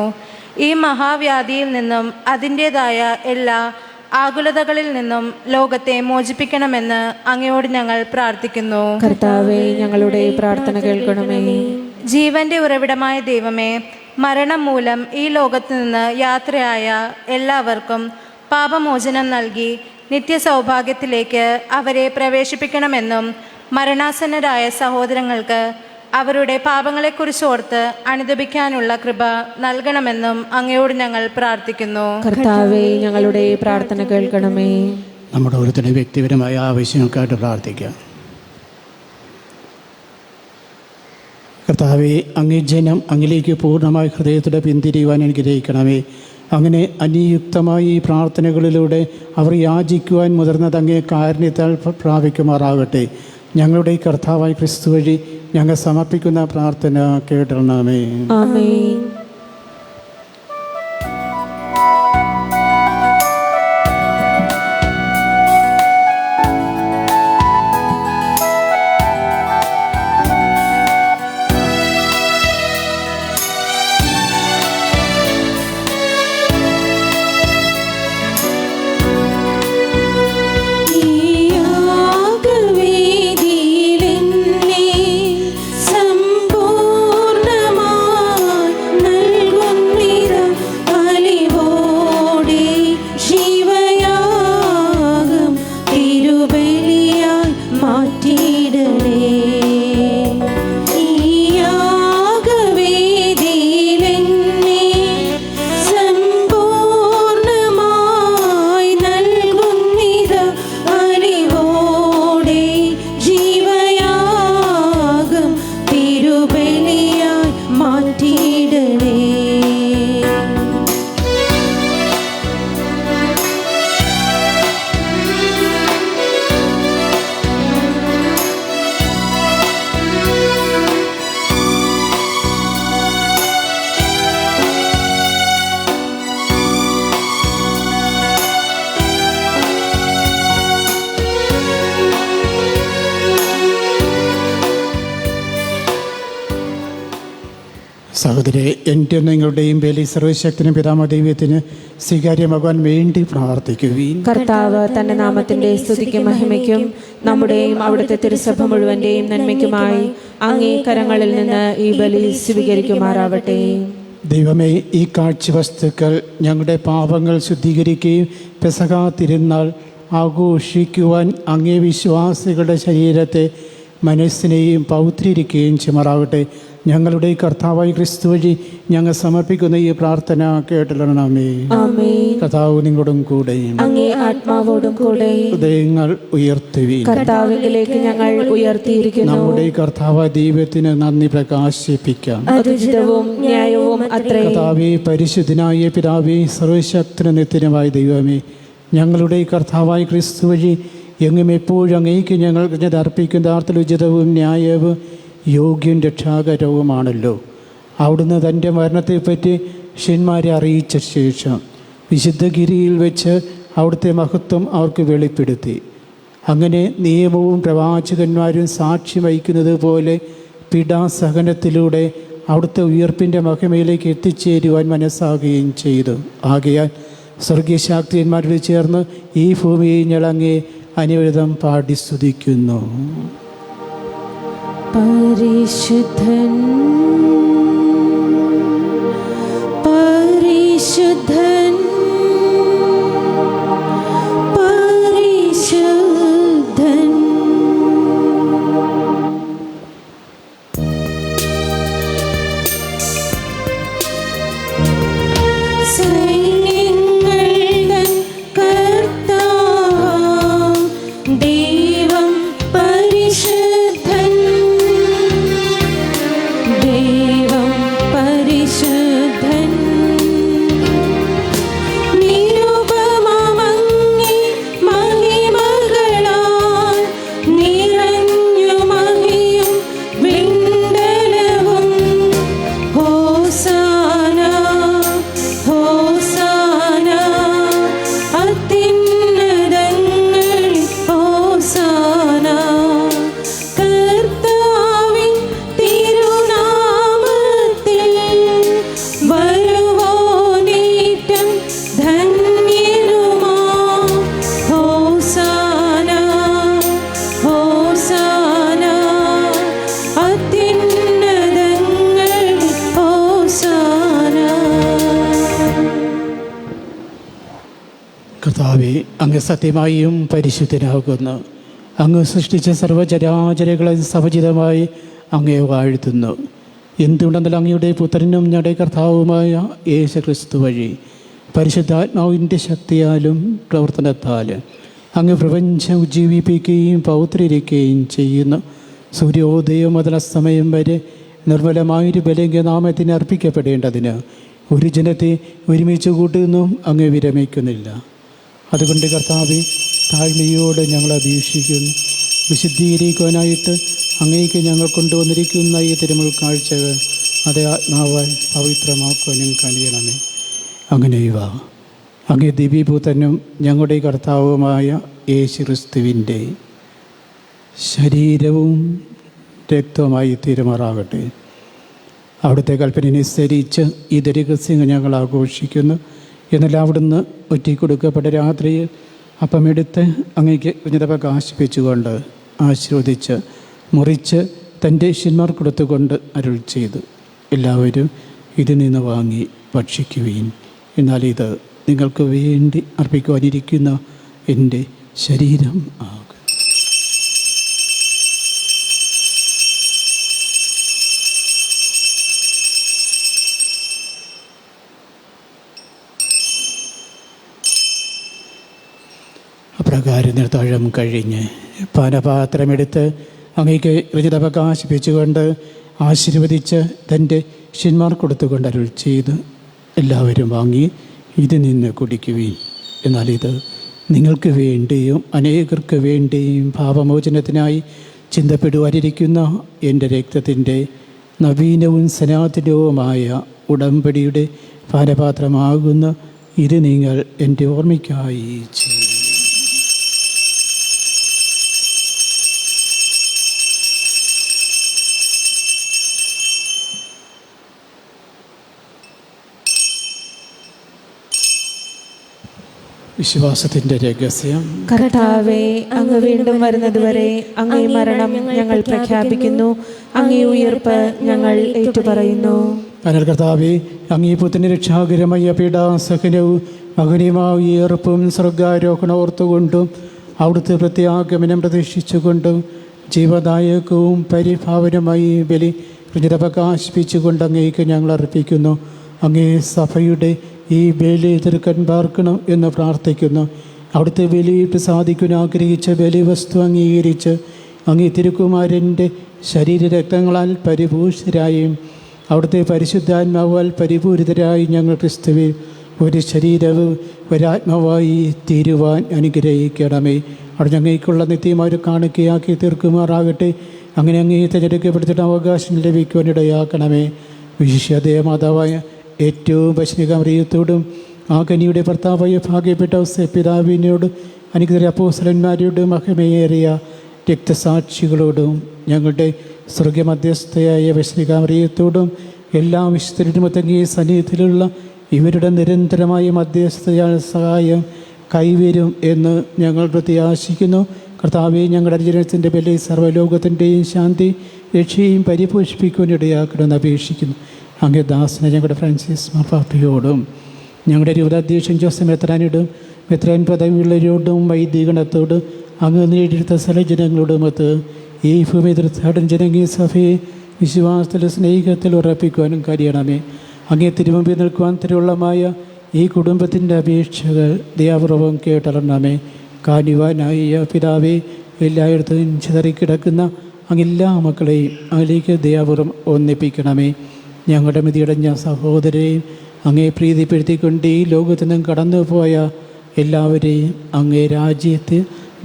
ഈ മഹാവ്യാധിയിൽ നിന്നും അതിൻ്റേതായ എല്ലാ ആകുലതകളിൽ നിന്നും ലോകത്തെ മോചിപ്പിക്കണമെന്ന് അങ്ങയോട് ഞങ്ങൾ പ്രാർത്ഥിക്കുന്നു. കർത്താവേ, ഞങ്ങളുടെ പ്രാർത്ഥന കേൾക്കണമേ. ജീവന്റെ ഉറവിടമായ ദൈവമേ, മരണം മൂലം ഈ ലോകത്ത് നിന്ന് യാത്രയായ എല്ലാവർക്കും പാപമോചനം നൽകി നിത്യസൗഭാഗ്യത്തിലേക്ക് അവരെ പ്രവേശിപ്പിക്കണമെന്നും മരണാസന്നരായ സഹോദരങ്ങൾക്ക് അവരുടെ പാപങ്ങളെക്കുറിച്ച് ഓർത്ത് അനുദപിക്കാനുള്ള കൃപ നൽകണമെന്നും അങ്ങയോട് ഞങ്ങൾ പ്രാർത്ഥിക്കുന്നു. കർത്താവേ, ഞങ്ങളുടെ പ്രാർത്ഥന കേൾക്കണമേ. നമ്മുടെ ഓരോരുത്തരുടെ വ്യക്തിപരമായ ആവശ്യങ്ങൾക്കായിട്ട് പ്രാർത്ഥിക്കാം. കർത്താവേ, അങ്ങേ ജനം അങ്ങിലേക്ക് പൂർണ്ണമായി ഹൃദയത്തോടെ പിന്തിരിയുവാൻ അനുഗ്രഹിക്കണമേ. അങ്ങനെ അനിയുക്തമായ ഈ പ്രാർത്ഥനകളിലൂടെ അവർ യാചിക്കുവാൻ മുതിർന്നത് അങ്ങേ കാരുണ്യത്താൽ പ്രാപിക്കുമാറാകട്ടെ. ഞങ്ങളുടെ ഈ കർത്താവായ ക്രിസ്തു വഴി ഞങ്ങൾ സമർപ്പിക്കുന്ന പ്രാർത്ഥന കേട്ടണമേ. ആമേൻ. സഹോദരെ, എൻ്റെ നിങ്ങളുടെയും ബലി സർവശക്തനും പിതാമ ദൈവത്തിന് സ്വീകാര്യമാകാൻ വേണ്ടി പ്രാർത്ഥിക്കുവീൻ. കർത്താവ് തന്റെ നാമത്തിന്റെ സ്തുതിക്കും മഹിമയ്ക്കും നമ്മുടെയും അവിടുത്തെ തിരുസഭ മുഴുവന്റെയും നന്മയ്ക്കുമായി അങ്ങേ കരങ്ങളിൽ നിന്ന് ഈ ബലി സ്വീകരിക്കുമാറാവട്ടെ. ദൈവമേ, ഈ കാഴ്ചവസ്തുക്കൾ ഞങ്ങളുടെ പാപങ്ങൾ ശുദ്ധീകരിക്കുകയും പെസഹ തിരുനാൾ ആഘോഷിക്കുവാൻ അങ്ങേ വിശ്വാസികളുടെ ശരീരത്തെ മനസ്സിനെയും പൗത്രീകരിക്കുകയും ചെയ്യുമാറാവട്ടെ. ഞങ്ങളുടെ കർത്താവായ ക്രിസ്തു വഴി ഞങ്ങൾ സമർപ്പിക്കുന്ന ഈ പ്രാർത്ഥന കേട്ടണമേ. കർത്താവ് നിങ്ങളോടും കൂടെ, അങ്ങേ ആത്മാവോടും കൂടെ ഹൃദയങ്ങൾ ഉയർത്തുവീൻ. കർത്താവിലേക്ക് ഞങ്ങൾ ഉയർത്തിയിരിക്കുന്നു. നമ്മുടെ കർത്താവ് ദൈവത്തിന് നന്ദി പ്രകാശിപ്പിക്കാം. അതുചിതവും ന്യായവും അത്രേ. കർത്താവേ, പരിശുദ്ധനായ പിതാവേ, സർവശക്തനും നിത്യനുമായ ദൈവമേ, ഞങ്ങളുടെ കർത്താവായ ക്രിസ്തു വഴി എങ്ങും എപ്പോഴും അങ്ങേക്ക് ഞങ്ങൾ അർപ്പിക്കുന്ന യഥാർത്ഥ ഉചിതവും ന്യായവും യോഗ്യം രക്ഷാകരവുമാണല്ലോ. അവിടുന്ന് തൻ്റെ മരണത്തെപ്പറ്റി ശിഷ്യന്മാരെ അറിയിച്ച ശേഷം വിശുദ്ധഗിരിയിൽ വെച്ച് അവിടുത്തെ മഹത്വം അവർക്ക് വെളിപ്പെടുത്തി. അങ്ങനെ നിയമവും പ്രവാചകന്മാരും സാക്ഷി വഹിക്കുന്നത് പോലെ പീഡാസഹനത്തിലൂടെ അവിടുത്തെ ഉയർപ്പിൻ്റെ മഹിമയിലേക്ക് എത്തിച്ചേരുവാൻ മനസ്സാകുകയും ചെയ്തു. ആകയാൽ സ്വർഗീയ ശാക്തിയന്മാരോട് ചേർന്ന് ഈ ഭൂമിയെ ഞങ്ങളങ്ങേ അനിവൃതം പാടി സ്തുതിക്കുന്നു. പരിശുദ്ധൻ പരിശുദ്ധൻ പരിശുദ്ധൻ. സൈന്യങ്ങളുടെ കർത്താവാം ദൈവം പരിശുദ്ധൻ, ദൈവം പരിശുദ്ധൻ. നിരുപമമങ്ങേ മഹിമകളാൽ നിറഞ്ഞു മഹിയും വിണ്ടലവും. ഹോസാന ഹോസാന അത്യുന്നതങ്ങളിൽ ഹോസാന. കർത്താവിൻ തിരുനാമത്തിൽ വരുവോനേറ്റം ധന്യനുമാ. ഹോസാന ഹോസാന അത്യുന്നതങ്ങളിൽ ഹോസാന. കർത്താവേ, അങ്ങ് സത്യമായും പരിശുദ്ധനാകുന്നു. അങ്ങ് സൃഷ്ടിച്ച സർവ്വചരാചരങ്ങളെ സമചിതമായി അങ്ങേ വാഴ്ത്തുന്നു. എന്തുകൊണ്ടെന്നാൽ അങ്ങയുടെ പുത്രനും ഞങ്ങളുടെ കർത്താവുമായ യേശു ക്രിസ്തു വഴി പരിശുദ്ധാത്മാവിൻ്റെ ശക്തിയാലും പ്രവർത്തനത്താലും അങ്ങ് പ്രപഞ്ചം ഉജ്ജീവിപ്പിക്കുകയും പൗത്രീകരിക്കുകയും ചെയ്യുന്നു. സൂര്യോദയം മുതൽ അസ്തമയം വരെ നിർമ്മലമായൊരു ബലിംഗനാമത്തിന് അർപ്പിക്കപ്പെടേണ്ടതിന് ഒരു ജനത്തെ ഒരുമിച്ച് കൂട്ടുന്നു അങ്ങ് വിരമിക്കുന്നില്ല. അതുകൊണ്ട് കർത്താവെ, താഴ്മയോടെ ഞങ്ങൾ അപേക്ഷിക്കുന്നു. വിശുദ്ധീകരിക്കുവാനായിട്ട് അങ്ങേക്ക് ഞങ്ങൾ കൊണ്ടുവന്നിരിക്കുന്ന ഈ തിരുമുൾ കാഴ്ചകൾ അതേ ആത്മാവാൽ പവിത്രമാക്കുവാനും കഴിയണമേ. അങ്ങനെ ഇവ അങ്ങേ ദിവ്യപുത്രനും ഞങ്ങളുടെ കർത്താവുമായ യേശു ക്രിസ്തുവിൻ്റെ ശരീരവും രക്തവുമായി തീരുമാറാകട്ടെ. അവിടുത്തെ കൽപ്പനയനുസരിച്ച് ഈ ദരികസ്യങ്ങൾ ഞങ്ങൾ ആഘോഷിക്കുന്നു. എന്നാൽ അവിടുന്ന് ഒറ്റിക്കൊടുക്കപ്പെട്ട രാത്രിയിൽ അപ്പമെടുത്ത് അങ്ങേക്ക് കൃതജ്ഞത പ്രകാശിപ്പിച്ചുകൊണ്ട് ആശീർവദിച്ച് മുറിച്ച് തൻ്റെ ശിഷ്യന്മാർ കൊടുത്തുകൊണ്ട് അരുൾ ചെയ്തു, എല്ലാവരും ഇതിൽ നിന്ന് വാങ്ങി ഭക്ഷിക്കുവീൻ. എന്നാൽ ഇത് നിങ്ങൾക്ക് വേണ്ടി അർപ്പിക്കുവാനിരിക്കുന്ന എൻ്റെ ശരീരം ആകും. അപ്രകാരം നിർത്താഴം കഴിഞ്ഞ് പാനപാത്രമെടുത്ത് അങ്ങേക്ക് കൃതജ്ഞത പ്രകാശിപ്പിച്ചുകൊണ്ട് ആശീർവദിച്ച് തൻ്റെ ശിഷ്യന്മാർ കൊടുത്തുകൊണ്ട് അരുൾ ചെയ്ത്, എല്ലാവരും വാങ്ങി ഇതിൽ നിന്ന് കുടിക്കുവീൻ. എന്നാൽ ഇത് നിങ്ങൾക്ക് വേണ്ടിയും അനേകർക്ക് വേണ്ടിയും പാപമോചനത്തിനായി ചിന്തപ്പെടുവാനിരിക്കുന്ന എൻ്റെ രക്തത്തിൻ്റെ നവീനവും സനാതനവുമായ ഉടമ്പടിയുടെ പാനപാത്രമാകുന്ന ഇത് നിങ്ങൾ എൻ്റെ ഓർമ്മയ്ക്കായി ചെയ്യും. വിശ്വാസത്തിൻ്റെ രഹസ്യം. കർത്താവേ, അങ്ങ് വീണ്ടും വരുന്നതുവരെ അങ്ങേ മരണം ഞങ്ങൾ പ്രഖ്യാപിക്കുന്നു, അങ്ങേ ഉയർപ്പ് ഞങ്ങൾ ഏറ്റുപറയുന്നു. അതിനാൽ കർത്താവേ, അങ്ങേ പുത്രൻ്റെ രക്ഷാകരമായ പീഡാസഹനവും മകനീയമായ ഉയർപ്പും സ്വർഗാരോഹണം ഓർത്തുകൊണ്ടും അവിടുത്തെ പ്രത്യാഗമനം പ്രതീക്ഷിച്ചുകൊണ്ടും ജീവദായകവും പരിഭാവനമായി ബലി കൃതജ്ഞത പ്രകാശിപ്പിച്ചുകൊണ്ട് അങ്ങേക്ക് ഞങ്ങൾ അർപ്പിക്കുന്നു. അങ്ങേ സഭയുടെ ഈ ബലി എതിർക്കാൻ പാർക്കണം എന്ന് പ്രാർത്ഥിക്കുന്നു. അവിടുത്തെ ബലിയിട്ട് സാധിക്കാൻ ആഗ്രഹിച്ച ബലിവസ്തു അംഗീകരിച്ച് അങ്ങേ തിരുക്കുമാരൻ്റെ ശരീരരക്തങ്ങളാൽ പരിഭൂഷിതരായും അവിടുത്തെ പരിശുദ്ധാത്മാവാൽ പരിപൂരിതരായി ഞങ്ങൾ ക്രിസ്തുവിൽ ഒരു ശരീരവും ഒരാത്മാവായി തീരുവാൻ അനുഗ്രഹിക്കണമേ. അവിടെ ഞങ്ങൾക്കുള്ള നിത്യമായ ഒരു കാണിക്കയാക്കി തീർക്കുമാറാകട്ടെ. അങ്ങനെ അങ്ങേ തിരഞ്ഞെടുക്കപ്പെടുത്തിയിട്ട് അവകാശം ലഭിക്കുവാനിടയാക്കണമേ. വിശിഷ്യ മാതാവായ ഏറ്റവും പശ്ചിമറിയത്തോടും ആ കനിയുടെ ഭർത്താവായ ഭാഗ്യപ്പെട്ട പിതാവിനോടും അനുഗ്രഹ അപ്പോസ്തലന്മാരോടും മഹിമയേറിയ രക്തസാക്ഷികളോടും ഞങ്ങളുടെ സ്വർഗമധ്യസ്ഥയായ പശ്ചിമറിയത്തോടും എല്ലാ വിശുദ്ധരും തങ്ങിയ സന്നിധിയിലുള്ള ഇവരുടെ നിരന്തരമായ മധ്യസ്ഥയാൽ സഹായം കൈവരും എന്ന് ഞങ്ങൾ പ്രത്യാശിക്കുന്നു. കർത്താവെ, ഞങ്ങളുടെ അനുജനത്തിൻ്റെ ബലി സർവ്വലോകത്തിൻ്റെയും ശാന്തി രക്ഷയും പരിപോഷിപ്പിക്കുവാനിടയാക്കണമെന്ന് അപേക്ഷിക്കുന്നു. അങ്ങേ ദാസനെ ഞങ്ങളുടെ ഫ്രാൻസിസ് മാർപ്പാപ്പയോടും ഞങ്ങളുടെ രൂപതാധ്യക്ഷൻ ജോസഫ് മെത്രാൻ പദവിയുള്ളവരോടും വൈദികണത്തോടും അങ്ങ് നേടിയെടുത്ത സകലജനങ്ങളോടുമൊത്ത് ഈ ഭൂമി തീർത്ഥാടന ജനകീയ സഭയെ വിശ്വാസത്തിൽ സ്നേഹത്തിൽ ഉറപ്പിക്കുവാനും കഴിയണമേ. അങ്ങേ തിരുമുമ്പിൽ നിൽക്കുവാൻ തിരുവുള്ളമായ ഈ കുടുംബത്തിൻ്റെ അപേക്ഷകൾ ദയാപൂർവം കേട്ടറിയണമേ. കാണിവാനായ പിതാവേ, എല്ലായിടത്തും ചിതറിക്കിടക്കുന്ന അങ്ങെല്ലാ മക്കളെയും അതിലേക്ക് ദയാപൂർവം ഒന്നിപ്പിക്കണമേ. ഞങ്ങളുടെ മിതിയടഞ്ഞ സഹോദരെയും അങ്ങേ പ്രീതിപ്പെടുത്തിക്കൊണ്ട് ഈ ലോകത്തു നിന്നും കടന്നുപോയ എല്ലാവരെയും അങ്ങേ രാജ്യത്ത്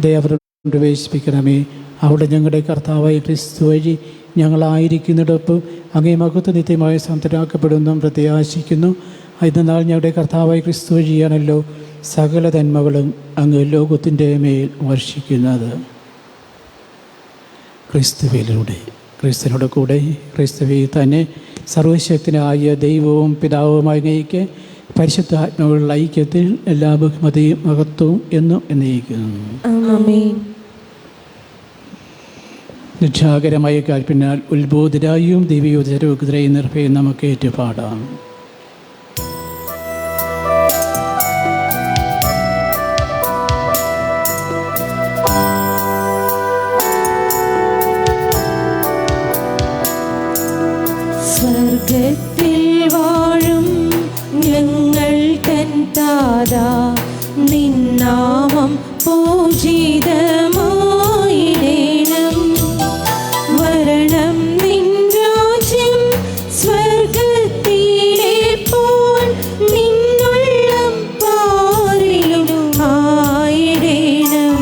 ദയാപൂർവം പ്രവേശിപ്പിക്കണമേ. അവിടെ ഞങ്ങളുടെ കർത്താവായ ക്രിസ്തു വഴി ഞങ്ങളായിരിക്കുന്നിടൊപ്പം അങ്ങേ മഹത്വ നിത്യമായി സംതരാക്കപ്പെടുമെന്നും പ്രത്യാശിക്കുന്നു. എന്നാൽ ഞങ്ങളുടെ കർത്താവായ ക്രിസ്തു വഴിയാണല്ലോ സകല തന്മകളും അങ്ങ് ലോകത്തിൻ്റെ മേൽ വർഷിക്കുന്നത്. ക്രിസ്തുവിനോട് കൂടെ ക്രിസ്തുവിൽ തന്നെ സർവശക്തനായ ദൈവവും പിതാവുമായി അങ്ങേക്ക് പരിശുദ്ധാത്മാവുള്ള ഐക്യത്തിൽ എല്ലാ ബഹുമതിയും മഹത്വവും എന്നും എന്നയിക്കുന്നു. ആമേൻ. രക്ഷാകരമായ കാൽപ്പിനാൽ ഉത്ബോധരായും ദിവ്യോദരവുകരെയും നിർഭയം നമുക്ക് ഏറ്റുപാടാം. സ്വർഗത്തിൽ വാഴും ഞങ്ങൾ തൻ താതാ, നിന്നാമം പൂജിതമായിടേണം. വരണം നിൻ രാജ്യം സ്വർഗത്തിലെ പോൽ നിന്നുള്ളം പാരിലും ആയിടേണം.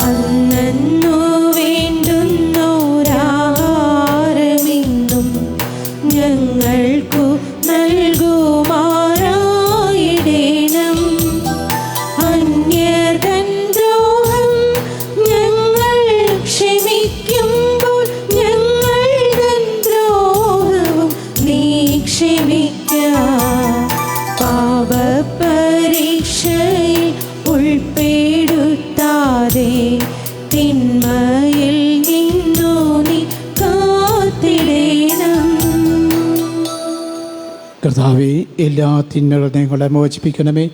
അന്നു വേണ്ടുന്നോരാഹാരമെന്നും ഞങ്ങൾക്കു നൽകുമാറായിടേണം. അന്യതൻ ദ്രോഹം ഞങ്ങൾ ക്ഷമിക്കുമ്പോൾ ഞങ്ങൾ തൻ ദ്രോഹവും നീ ക്ഷമിക്ക. പാപപരീക്ഷയിൽ ഉൾപ്പെടുത്താതെ തിന്മയിൽ നിന്നു നീ കാത്തിടേണം. കർത്താവേ, എല്ലാ തിന്മകളും ഞങ്ങളെ മോചിപ്പിക്കണമേ.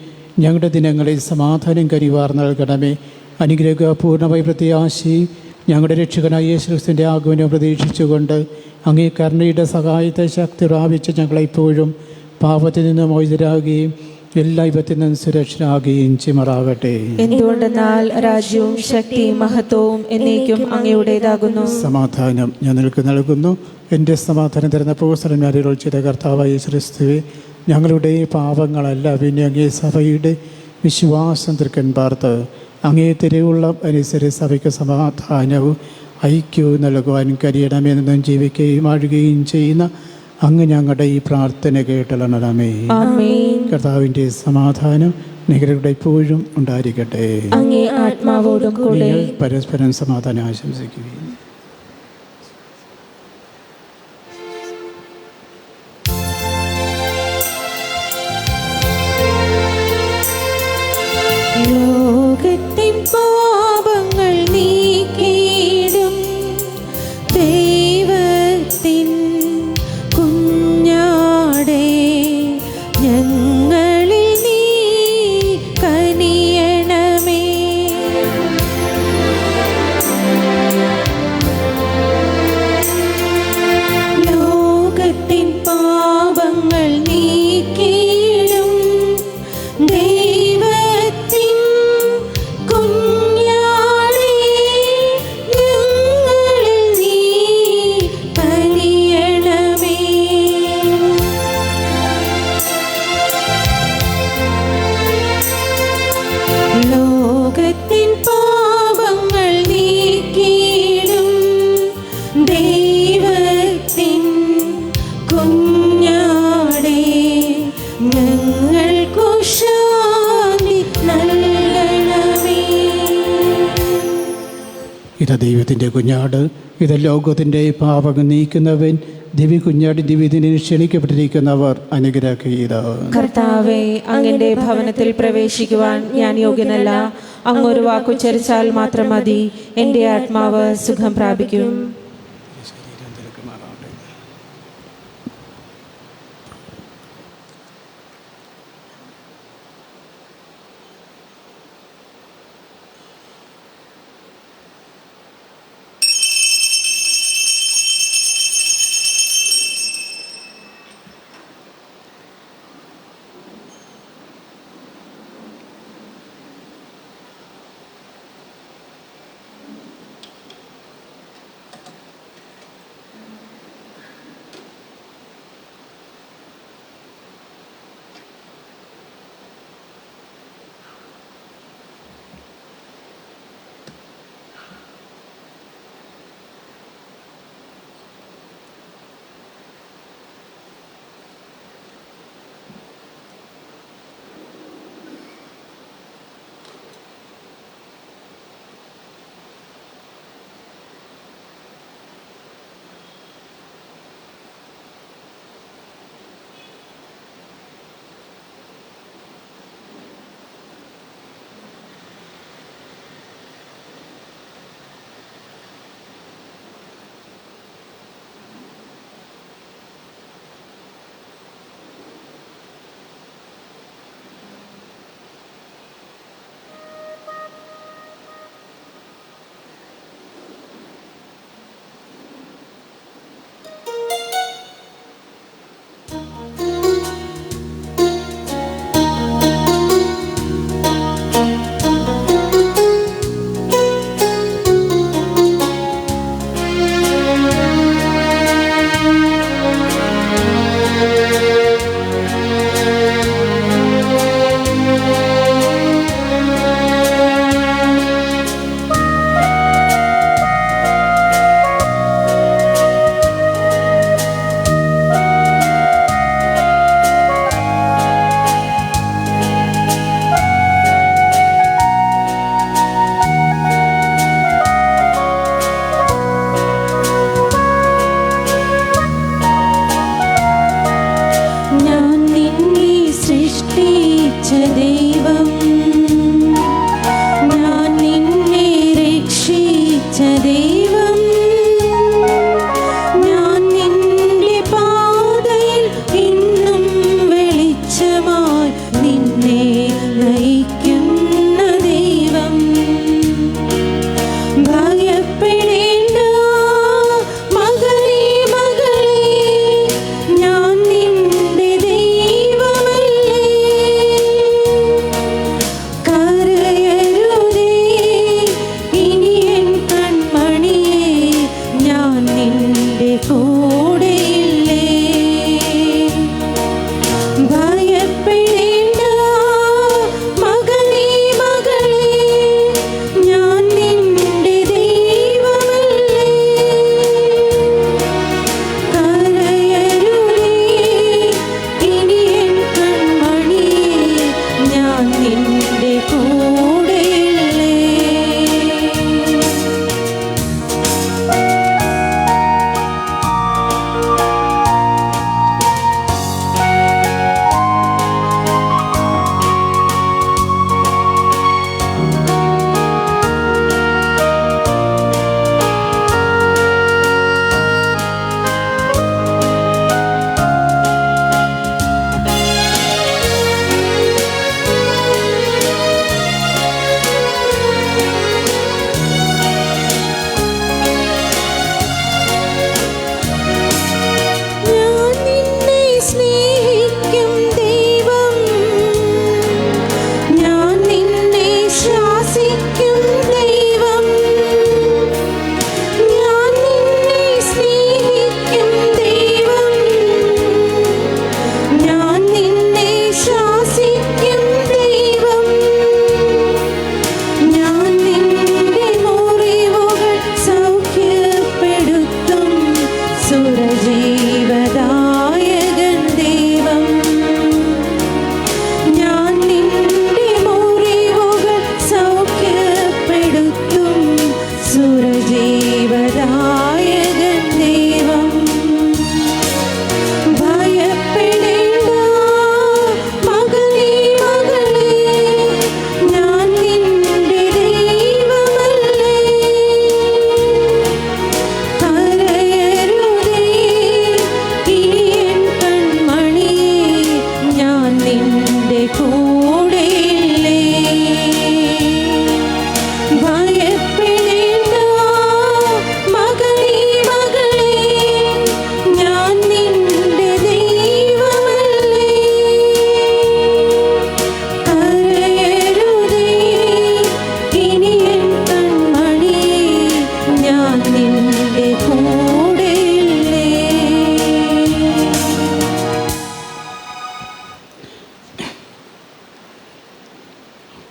ഞങ്ങളുടെ ദിനങ്ങളിൽ സമാധാനം കനിവാർ നൽകണമേ. അനുഗ്രഹപൂർണ്ണമായി പ്രത്യാശയും ഞങ്ങളുടെ രക്ഷകനായ യേശുക്രിസ്തുവിൻ്റെ ആഗമനം പ്രതീക്ഷിച്ചുകൊണ്ട് അങ്ങേ കരുണയുടെ സഹായത്തെ ശക്തി പ്രാപിച്ച് ഞങ്ങളെപ്പോഴും പാപത്തിൽ നിന്ന് മോചിതരാകുകയും എല്ലാ വിപത്തിൽ നിന്നും സുരക്ഷരാകുകയും ചെയ്യുമാറാകട്ടെ. എന്തുകൊണ്ടെന്നാൽ രാജ്യവും ശക്തിയും മഹത്വവും എന്നേക്കും അങ്ങയുടേതാകുന്നു. സമാധാനം ഞാൻ നിനക്ക് നൽകുന്നു. എൻ്റെ സമാധാനം തരുന്ന അപ്പോസ്തലന്മാരോട് ചെയ്ത കർത്താവായ യേശുക്രിസ്തുവേ, ഞങ്ങളുടെ പാപങ്ങളല്ല പിന്നെ അങ്ങേ സഭയുടെ വിശ്വാസം തൃക്കൻ പാർത്ത് അങ്ങേ തിരുവുള്ള അനുസരിച്ച് സഭയ്ക്ക് സമാധാനവും ഐക്യവും നൽകുവാൻ കഴിയണമെന്നും ജീവിക്കുകയും വാഴുകയും ചെയ്യുന്ന അങ്ങ് ഞങ്ങളുടെ ഈ പ്രാർത്ഥന കേട്ടളണമേ. ആമേൻ. കർത്താവിൻ്റെ സമാധാനം നിങ്ങളുടെ എപ്പോഴും ഉണ്ടായിരിക്കട്ടെ. അങ്ങേ ആത്മാവോടും കൂടെ. നിങ്ങൾ പരസ്പരം സമാധാനം ആശംസിക്കുകയും. ലോകത്തിൻ പാപങ്ങൾ നീക്കിയിടും ദൈവത്തിൻ കുഞ്ഞാടേ, ഞങ്ങളിൽ നീ കനിയണമേ. ലോകത്തിൻ പാപങ്ങൾ നീക്കിയിടും ദൈവത്തിൻ കുഞ്ഞാടേ, ഞങ്ങളിൽ നീ കനിയണമേ. ലോകത്തിൻ പാപങ്ങൾ നീക്കിയിടും ദൈവത്തിൻ കുഞ്ഞാടേ, ഞങ്ങൾക്കു ശാന്തി നൽകണമേ. ഇത് ദൈവത്തിൻ്റെ കുഞ്ഞാട്, ഇത് ലോകത്തിൻ്റെ പാപങ്ങൾ നീക്കുന്നവൻ. ദിവ്യ കുഞ്ഞാട് ദിവ്യതിനെ ക്ഷണിക്കപ്പെട്ടിരിക്കുന്നവർ അനുഗ്രഹീത. കർത്താവേ, അങ്ങയുടെ ഭവനത്തിൽ പ്രവേശിക്കുവാൻ ഞാൻ യോഗ്യനല്ല. അങ്ങൊരു വാക്കുച്ചരിച്ചാൽ മാത്രം മതി, എൻ്റെ ആത്മാവ് സുഖം പ്രാപിക്കും.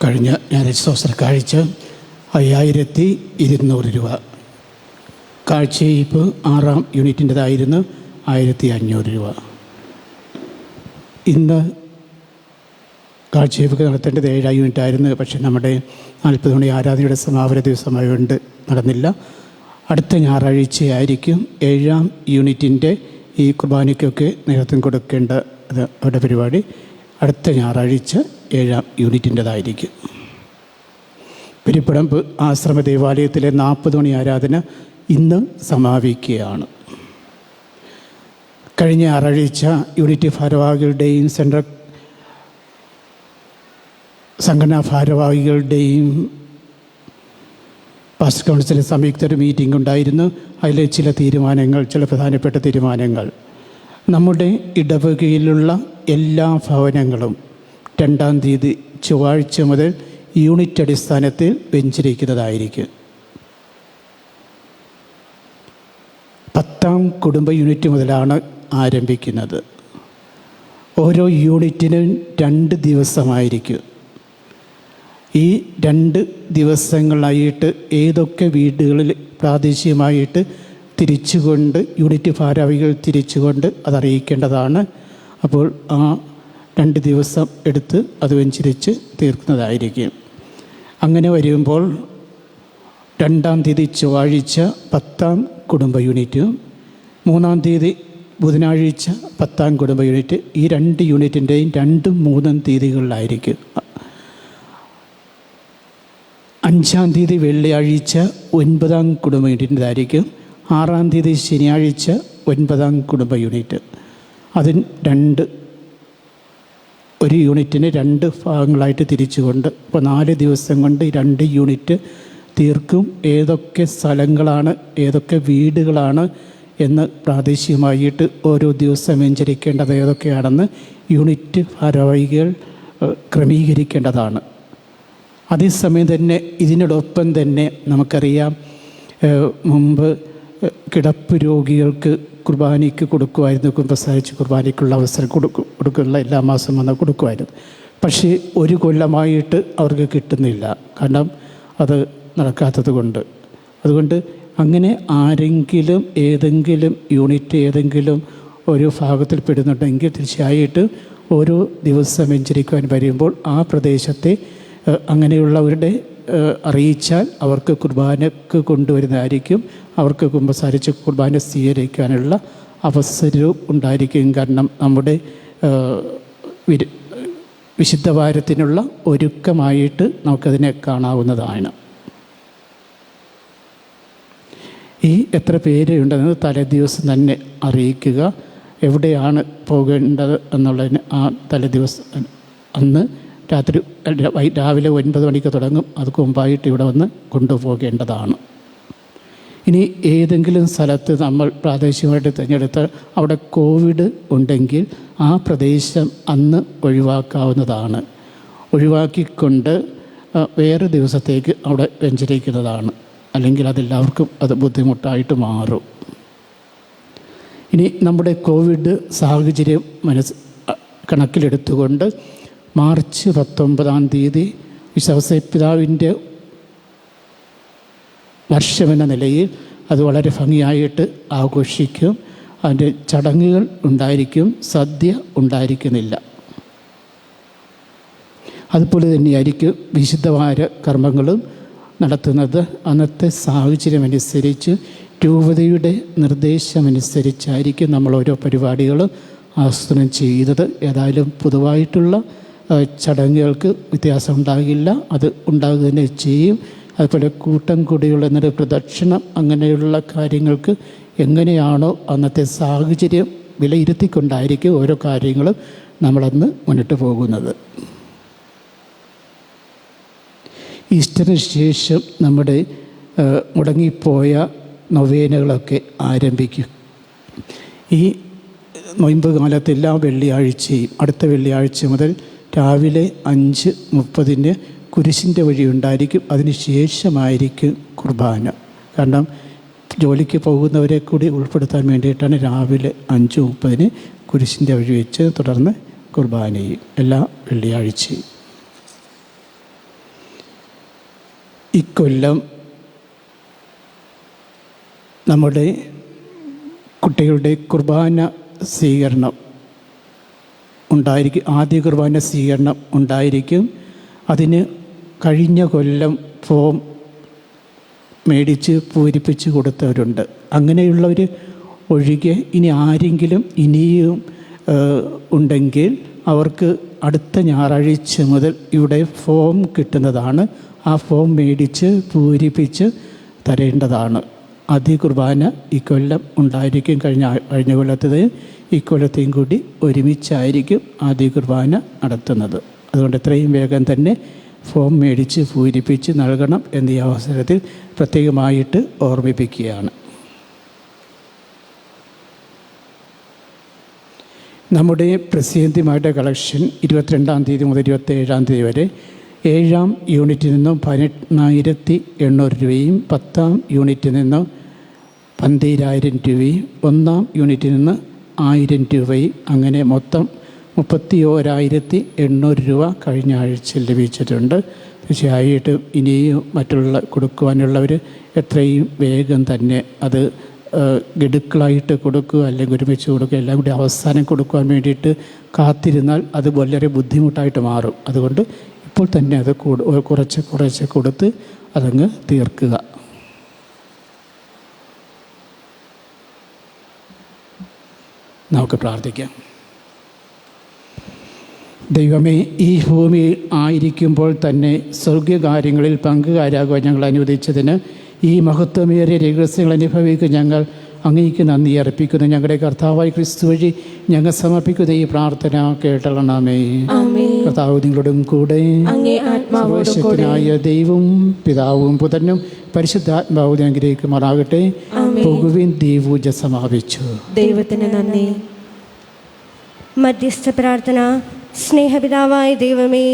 കഴിഞ്ഞ ഞായറാഴ്ച ദിവസം കാഴ്ച 5200 രൂപ. കാഴ്ചയിപ്പ് 6ാം യൂണിറ്റിൻ്റെതായിരുന്നു 1500 രൂപ. ഇന്ന് കാഴ്ചവെപ്പ് നടത്തേണ്ടത് 7ാം യൂണിറ്റ് ആയിരുന്നു. പക്ഷേ നമ്മുടെ 40 മണി ആരാധനയുടെ സമാപന ദിവസമായതുകൊണ്ട് നടന്നില്ല. അടുത്ത ഞായറാഴ്ചയായിരിക്കും 7ാം യൂണിറ്റിൻ്റെ ഈ കുർബാനയ്ക്കൊക്കെ നേതൃത്വം കൊടുക്കേണ്ട അവരുടെ പരിപാടി. അടുത്ത ഞായറാഴ്ച 7ാം യൂണിറ്റിൻ്റെതായിരിക്കും. പെരിപ്പടമ്പ് ആശ്രമ ദേവാലയത്തിലെ 40 മണി ആരാധന ഇന്ന് സമാപിക്കുകയാണ്. കഴിഞ്ഞ ഞായറാഴ്ച യൂണിറ്റ് ഭാരവാഹികളുടെയും സെൻട്രൽ സംഘടനാ ഭാരവാഹികളുടെയും പാസ്റ്റർ കൗൺസിലിൽ സംയുക്ത ഒരു മീറ്റിംഗ് ഉണ്ടായിരുന്നു. അതിൽ ചില പ്രധാനപ്പെട്ട തീരുമാനങ്ങൾ നമ്മുടെ ഇടവകയിലുള്ള എല്ലാ ഭവനങ്ങളും 2ാം തീയതി ചൊവ്വാഴ്ച മുതൽ യൂണിറ്റ് അടിസ്ഥാനത്തിൽ വെഞ്ചരിക്കുന്നതായിരിക്കും. 10ാം കുടുംബ യൂണിറ്റ് മുതലാണ് ആരംഭിക്കുന്നത്. ഓരോ യൂണിറ്റിനും 2 ദിവസമായിരിക്കും. ഈ 2 ദിവസങ്ങളായിട്ട് ഏതൊക്കെ വീടുകളിൽ പ്രാദേശികമായിട്ട് തിരിച്ചുകൊണ്ട് യൂണിറ്റ് ഭാരവാഹികൾ തിരിച്ചുകൊണ്ട് അതറിയിക്കേണ്ടതാണ്. അപ്പോൾ ആ 2 ദിവസം എടുത്ത് അത് വെഞ്ചരിച്ച് തീർക്കുന്നതായിരിക്കും. അങ്ങനെ വരുമ്പോൾ 2ാം തീയതി ചൊവ്വാഴ്ച 10ാം കുടുംബ യൂണിറ്റും 3ാം തീയതി ബുധനാഴ്ച 10ാം കുടുംബ യൂണിറ്റ്, ഈ 2 യൂണിറ്റിൻ്റെയും 2ഉം 3ഉം തീയതികളിലായിരിക്കും. 5ാം തീയതി വെള്ളിയാഴ്ച 9ാം കുടുംബ യൂണിറ്റിൻ്റെതായിരിക്കും. 6ാം തീയതി ശനിയാഴ്ച 9ാം കുടുംബ യൂണിറ്റ്. അതിന് ഒരു യൂണിറ്റിന് 2 ഭാഗങ്ങളായിട്ട് തിരിച്ചുകൊണ്ട് ഇപ്പോൾ 4 ദിവസം കൊണ്ട് 2 യൂണിറ്റ് തീർക്കും. ഏതൊക്കെ സ്ഥലങ്ങളാണ്, ഏതൊക്കെ വീടുകളാണ് എന്ന് പ്രാദേശികമായിട്ട് ഓരോ ദിവസം വെഞ്ചരിക്കേണ്ടത് ഏതൊക്കെയാണെന്ന് യൂണിറ്റ് ഭാരവാഹികൾ ക്രമീകരിക്കേണ്ടതാണ്. അതേസമയം തന്നെ ഇതിനോടൊപ്പം തന്നെ നമുക്കറിയാം, മുമ്പ് കിടപ്പ് രോഗികൾക്ക് കുർബാനയ്ക്ക് കൊടുക്കുമായിരുന്നു. കുമ്പസാരിച്ച് കുർബാനയ്ക്കുള്ള അവസരം കൊടുക്കുന്ന എല്ലാ മാസം വന്ന് കൊടുക്കുമായിരുന്നു. പക്ഷേ 1 കൊല്ലമായിട്ട് അവർക്ക് കിട്ടുന്നില്ല. കാരണം അത് നടക്കാത്തത് കൊണ്ട്. അതുകൊണ്ട് അങ്ങനെ ആരെങ്കിലും ഏതെങ്കിലും യൂണിറ്റ് ഏതെങ്കിലും ഒരു ഭാഗത്തിൽ പെടുന്നുണ്ടെങ്കിൽ തീർച്ചയായിട്ടും ഓരോ ദിവസം വെഞ്ചരിക്കുവാൻ വരുമ്പോൾ ആ പ്രദേശത്തെ അങ്ങനെയുള്ളവരുടെ അറിയിച്ചാൽ അവർക്ക് കുർബാനക്ക് കൊണ്ടുവരുന്നതായിരിക്കും. അവർക്ക് കുമ്പസാരിച്ച് കുർബാന സ്വീകരിക്കാനുള്ള അവസരവും ഉണ്ടായിരിക്കും. കാരണം നമ്മുടെ വിശുദ്ധ വാരത്തിനുള്ള ഒരുക്കമായിട്ട് നമുക്കതിനെ കാണാവുന്നതാണ്. ഈ എത്ര പേരുണ്ടെന്ന് തലേദിവസം തന്നെ അറിയിക്കുക. എവിടെയാണ് പോകേണ്ടത് എന്നുള്ളതിന് ആ തലേദിവസം അന്ന് രാവിലെ 9 മണിക്ക് തുടങ്ങും. അത് മുമ്പായിട്ട് ഇവിടെ വന്ന് കൊണ്ടുപോകേണ്ടതാണ്. ഇനി ഏതെങ്കിലും സ്ഥലത്ത് നമ്മൾ പ്രാദേശികമായിട്ട് തിരഞ്ഞെടുത്താൽ അവിടെ കോവിഡ് ഉണ്ടെങ്കിൽ ആ പ്രദേശം അന്ന് ഒഴിവാക്കാവുന്നതാണ്. ഒഴിവാക്കിക്കൊണ്ട് വേറെ ദിവസത്തേക്ക് അവിടെ വെഞ്ചരിക്കുന്നതാണ്. അല്ലെങ്കിൽ അതെല്ലാവർക്കും അത് ബുദ്ധിമുട്ടായിട്ട് മാറും. ഇനി നമ്മുടെ കോവിഡ് സാഹചര്യം കണക്കിലെടുത്തുകൊണ്ട് മാർച്ച് 19-ാം തീയതി വിശ്വാസപിതാവിൻ്റെ വർഷമെന്ന നിലയിൽ അത് വളരെ ഭംഗിയായിട്ട് ആഘോഷിക്കും. അതിൻ്റെ ചടങ്ങുകൾ ഉണ്ടായിരിക്കും, സദ്യ ഉണ്ടായിരിക്കുന്നില്ല. അതുപോലെ തന്നെയായിരിക്കും വിശുദ്ധവാര കർമ്മങ്ങളും നടത്തുന്നത്. അന്നത്തെ സാഹചര്യമനുസരിച്ച് രൂപതയുടെ നിർദ്ദേശമനുസരിച്ചായിരിക്കും നമ്മൾ ഓരോ പരിപാടികളും ആസൂത്രണം ചെയ്തത്. ഏതായാലും പൊതുവായിട്ടുള്ള ചടങ്ങുകൾക്ക് വ്യത്യാസം ഉണ്ടാകില്ല, അത് ഉണ്ടാകുക തന്നെ ചെയ്യും. അതുപോലെ കൂട്ടം കൂടിയുള്ള എന്നൊരു പ്രദക്ഷിണം അങ്ങനെയുള്ള കാര്യങ്ങൾക്ക് എങ്ങനെയാണോ അന്നത്തെ സാഹചര്യം വിലയിരുത്തിക്കൊണ്ടായിരിക്കും ഓരോ കാര്യങ്ങളും നമ്മളന്ന് മുന്നിട്ട് പോകുന്നത്. ഈസ്റ്ററിന് ശേഷം നമ്മുടെ മുടങ്ങിപ്പോയ നൊവേനകളൊക്കെ ആരംഭിക്കും. ഈ നൊയമ്പ് കാലത്ത് എല്ലാ വെള്ളിയാഴ്ചയും അടുത്ത വെള്ളിയാഴ്ച മുതൽ രാവിലെ 5:30 കുരിശിൻ്റെ വഴി ഉണ്ടായിരിക്കും. അതിന് ശേഷമായിരിക്കും കുർബാന. കാരണം ജോലിക്ക് പോകുന്നവരെ കൂടി ഉൾപ്പെടുത്താൻ വേണ്ടിയിട്ടാണ് രാവിലെ 5:30 കുരിശിൻ്റെ വഴി വെച്ച് തുടർന്ന് കുർബാനയും എല്ലാ വെള്ളിയാഴ്ചയും. ഇക്കൊല്ലം നമ്മുടെ കുട്ടികളുടെ കുർബാന സ്വീകരണം ഉണ്ടായിരിക്കും. ആദ്യ കുർബാന സ്വീകരണം ഉണ്ടായിരിക്കും. അതിന് കഴിഞ്ഞ കൊല്ലം ഫോം മേടിച്ച് പൂരിപ്പിച്ച് കൊടുത്തവരുണ്ട്. അങ്ങനെയുള്ളവർ ഒഴികെ ഇനി ആരെങ്കിലും ഇനിയും ഉണ്ടെങ്കിൽ അവർക്ക് അടുത്ത ഞായറാഴ്ച മുതൽ ഇവിടെ ഫോം കിട്ടുന്നതാണ്. ആ ഫോം മേടിച്ച് പൂരിപ്പിച്ച് തരേണ്ടതാണ്. ആദ്യ കുർബാന ഇക്കൊല്ലം ഉണ്ടായിരിക്കും. കഴിഞ്ഞ കൊല്ലത്തത് ഇക്കൊല്ലത്തെയും കൂടി ഒരുമിച്ചായിരിക്കും ആദ്യ കുർബാന നടത്തുന്നത്. അതുകൊണ്ട് എത്രയും വേഗം തന്നെ ഫോം മേടിച്ച് പൂരിപ്പിച്ച് നൽകണം എന്നീ അവസരത്തിൽ പ്രത്യേകമായിട്ട് ഓർമ്മിപ്പിക്കുകയാണ്. നമ്മുടെ പ്രസിദ്ധമായിട്ട് കളക്ഷൻ 22-ാം തീയതി മുതൽ 27-ാം തീയതി വരെ 7-ാം യൂണിറ്റിൽ നിന്നും 18,800 രൂപയും 10-ാം യൂണിറ്റിൽ നിന്നും 12,000 രൂപയും 1-ാം യൂണിറ്റിൽ നിന്ന് 1,000 രൂപയും അങ്ങനെ മൊത്തം 31,800 രൂപ കഴിഞ്ഞ ആഴ്ച ലഭിച്ചിട്ടുണ്ട്. തീർച്ചയായിട്ടും ഇനിയും മറ്റുള്ള കൊടുക്കുവാനുള്ളവർ എത്രയും വേഗം തന്നെ അത് ഗഡുക്കളായിട്ട് കൊടുക്കുക, അല്ലെങ്കിൽ ഒരുമിച്ച് കൊടുക്കുക, എല്ലാം കൂടി അവസാനം കൊടുക്കുവാൻ വേണ്ടിയിട്ട് കാത്തിരുന്നാൽ അത് വളരെ ബുദ്ധിമുട്ടായിട്ട് മാറും. അതുകൊണ്ട് ഇപ്പോൾ തന്നെ അത് കുറച്ച് കൊടുത്ത് അതങ്ങ് തീർക്കുക. നമുക്ക് പ്രാർത്ഥിക്കാം. ദൈവമേ, ഈ ഭൂമിയിൽ ആയിരിക്കുമ്പോൾ തന്നെ സ്വർഗകാര്യങ്ങളിൽ പങ്കുകാരാകുവാൻ ഞങ്ങൾ അനുവദിച്ചതിന് ഈ മഹത്വമേറിയ രഹസ്യങ്ങൾ അനുഭവിക്കുക ഞങ്ങൾ അങ്ങേക്ക് നന്ദി അർപ്പിക്കുന്നു. ഞങ്ങളുടെ കർത്താവായ ക്രിസ്തു വഴി ഞങ്ങൾ സമർപ്പിക്കുന്ന ഈ പ്രാർത്ഥന കേട്ടളണമേ. കർത്താവ് നിങ്ങളോടും കൂടെ. സർവശക്തനായ ദൈവവും പിതാവും പുത്രനും പരിശുദ്ധാത്മാവും അനുഗ്രഹിക്കുമാറാകട്ടെ. പോകുവിൻ, ദൈവൂജ സമാപിച്ചു. ദൈവത്തിന് നന്ദി. മധ്യസ്ഥ പ്രാർത്ഥന. സ്നേഹപിതാവായ ദൈവമേ,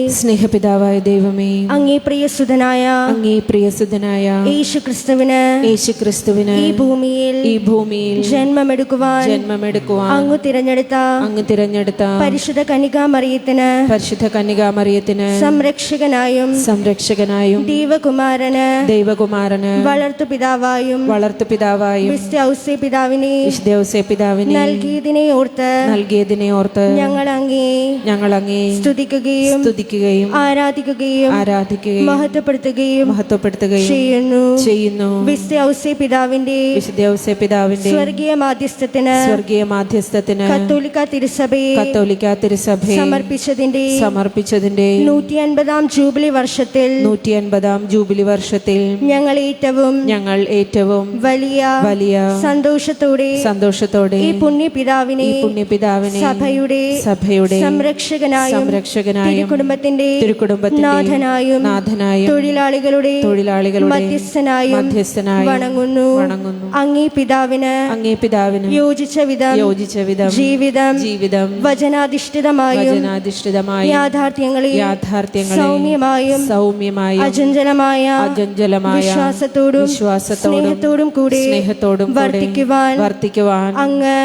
അങ്ങേ പ്രിയസുതനായ യേശുക്രിസ്തുവിന് ഈ ഭൂമിയിൽ ജന്മമെടുക്കുവാൻ അങ്ങ് തിരഞ്ഞെടുത്ത പരിശുദ്ധ കന്യകാമറിയത്തിന് സംരക്ഷകനായും ദൈവകുമാരന് വളർത്തുപിതാവായും പിതാവിനെ നൽകിയതിനെ ഓർത്ത് ഞങ്ങൾ അങ്ങേ സ്തുതിക്കുകയും ആരാധിക്കുകയും മഹത്വപ്പെടുത്തുകയും ചെയ്യുന്നു. വിശുദ്ധ പിതാവിന്റെ സ്വർഗീയ മാധ്യസ്ഥത്തിന് കത്തോലിക്ക തിരുസഭയെ സമർപ്പിച്ചതിന്റെ 150-ാം ജൂബിലി വർഷത്തിൽ ഞങ്ങൾ ഏറ്റവും വലിയ സന്തോഷത്തോടെ ഈ പുണ്യപിതാവിനെ സഭയുടെ സംരക്ഷകനായും തിരുക്കുടുംബത്തിന്റെ നാഥനായും തൊഴിലാളികളുടെ മധ്യസ്ഥനായും വണങ്ങുന്നു. അങ്ങേ പിതാവിന് യോജിച്ച വിധം ജീവിതം വചനാധിഷ്ഠിതമായും യാഥാർത്ഥ്യങ്ങളെ സൗമ്യമായും അചഞ്ചലമായ വിശ്വാസത്തോടും കൂടെ വർത്തിക്കുവാൻ അങ്ങ്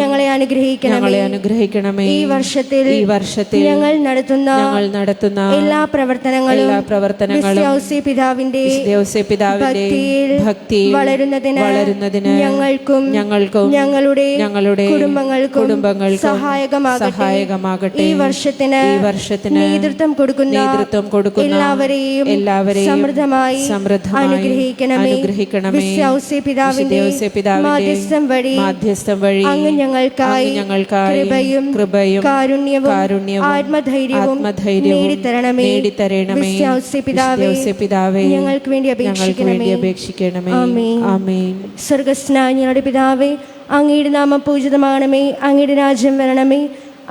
ഞങ്ങളെ അനുഗ്രഹിക്കണമേ. ഈ വർഷത്തിൽ ഞങ്ങൾ നടത്തുന്ന എല്ലാ പ്രവർത്തനങ്ങളും പിതാവിന്റെ ഭക്തിയിൽ വളരുന്നതിന് ഞങ്ങൾക്കും ഞങ്ങളുടെ കുടുംബങ്ങൾക്കും സഹായകമാകട്ടെ. ഈ വർഷത്തിന് നേതൃത്വം കൊടുക്കുന്ന എല്ലാവരെയും സമൃദ്ധമായി അനുഗ്രഹിക്കണമേ. പിതാവിന്റെ മാധ്യസ്ഥം വഴി അങ്ങ് ഞങ്ങൾക്കായി കൃപയും കാരുണ്യവും ആത്മധൈര്യവും നേടിത്തരണമേ. പിതാവേ, ഞങ്ങൾക്ക് വേണ്ടി അപേക്ഷിക്കണമേ. ആമേൻ. സ്വർഗ്ഗസ്ഥനായ ഞങ്ങളുടെ പിതാവേ, അങ്ങയുടെ നാമം പൂജിതമാകണമേ. അങ്ങയുടെ രാജ്യം വരണമേ.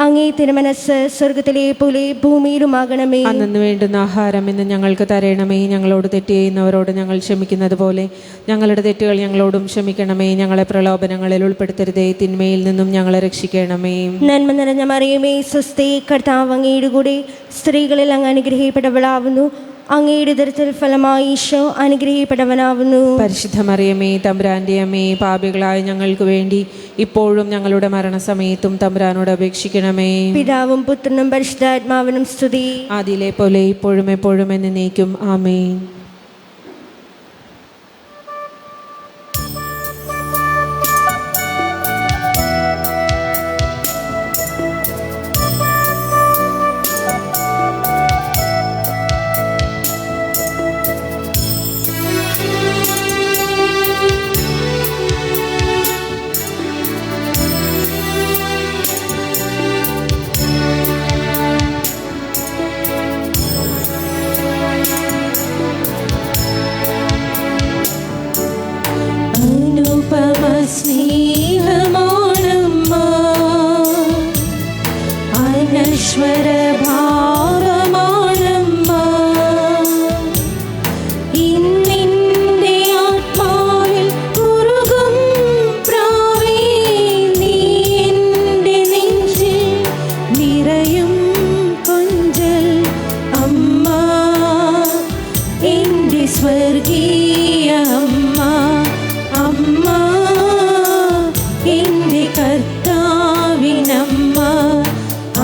അങ്ങേ തിരുമനസ്സ് സ്വർഗത്തിലെ പോലെ ഭൂമിയിലുമാകണമേ. അന്നു വേണ്ടുന്ന ആഹാരം ഇന്ന് ഞങ്ങൾക്ക് തരണമേ. ഞങ്ങളോട് തെറ്റ് ചെയ്യുന്നവരോട് ഞങ്ങൾ ക്ഷമിക്കുന്നത് പോലെ ഞങ്ങളുടെ തെറ്റുകൾ ഞങ്ങളോടും ക്ഷമിക്കണമേ. ഞങ്ങളെ പ്രലോഭനങ്ങളിൽ ഉൾപ്പെടുത്തരുതേ, തിന്മയിൽ നിന്നും ഞങ്ങളെ രക്ഷിക്കണമേ. നന്മ നിറഞ്ഞ മറിയമേ, സ്വസ്തി, കർത്താവ് അങ്ങയുടെ കൂടെ സ്ത്രീകളിൽ അങ്ങ് അനുഗ്രഹിക്കപ്പെട്ടവളാവുന്നു. അങ്ങയുടെ ഉദരത്തിൽ ഫലമായി ഈശോ അനുഗ്രഹിക്കപ്പെട്ടവനാവുന്നു. പരിശുദ്ധ മറിയമേ, തമ്പുരാന്റെ അമ്മേ, പാപികളായ ഞങ്ങൾക്ക് വേണ്ടി ഇപ്പോഴും ഞങ്ങളുടെ മരണസമയത്തും തമ്പുരാനോട് അപേക്ഷിക്കണമേ. പിതാവും പുത്രനും പരിശുദ്ധാത്മാവിനും സ്തുതി. ആദിയിലെ പോലെ ഇപ്പോഴും എപ്പോഴും എന്നേക്കും. ആമേൻ. സ്വർഗീയ അമ്മ, അമ്മ എൻ്റെ കർത്താവിനമ്മ,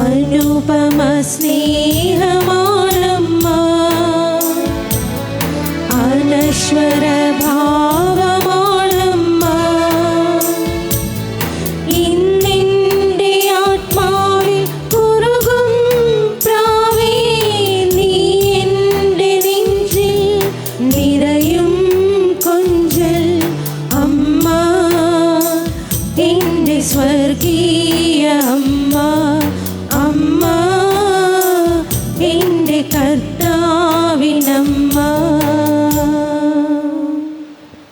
അനുപമ സ്നേഹമാണമ്മ, അനശ്വര ഭാവമാണമ്മ. ഇന്നെൻ്റെ ആത്മാവിൽ കുറുകും പ്രാവേ, നീ എൻ്റെ നെഞ്ചിൽ നിറയും കൊഞ്ചൽ അമ്മ, എൻ്റെ സ്വർഗീയ അമ്മ, അമ്മ എൻ്റെ കർത്താവിനമ്മ.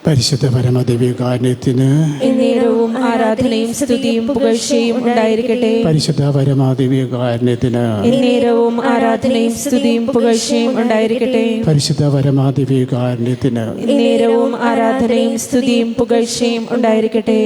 പരിശുദ്ധ പരമദിവ്യകാരുണ്യത്തിന് എന്നേരവും ആരാധനയും സ്തുതിയും പുകഴ്ചയും ഉണ്ടായിരിക്കട്ടെ. പരിശുദ്ധ പരമദിവ്യകാരുണ്യത്തിന് എന്നേരവും ആരാധനയും സ്തുതിയും പുകഴ്ചയും ഉണ്ടായിരിക്കട്ടെ. പരിശുദ്ധ പരമദിവ്യകാരുണ്യത്തിന് എന്നേരവും ആരാധനയും സ്തുതിയും പുകഴ്ചയും ഉണ്ടായിരിക്കട്ടെ.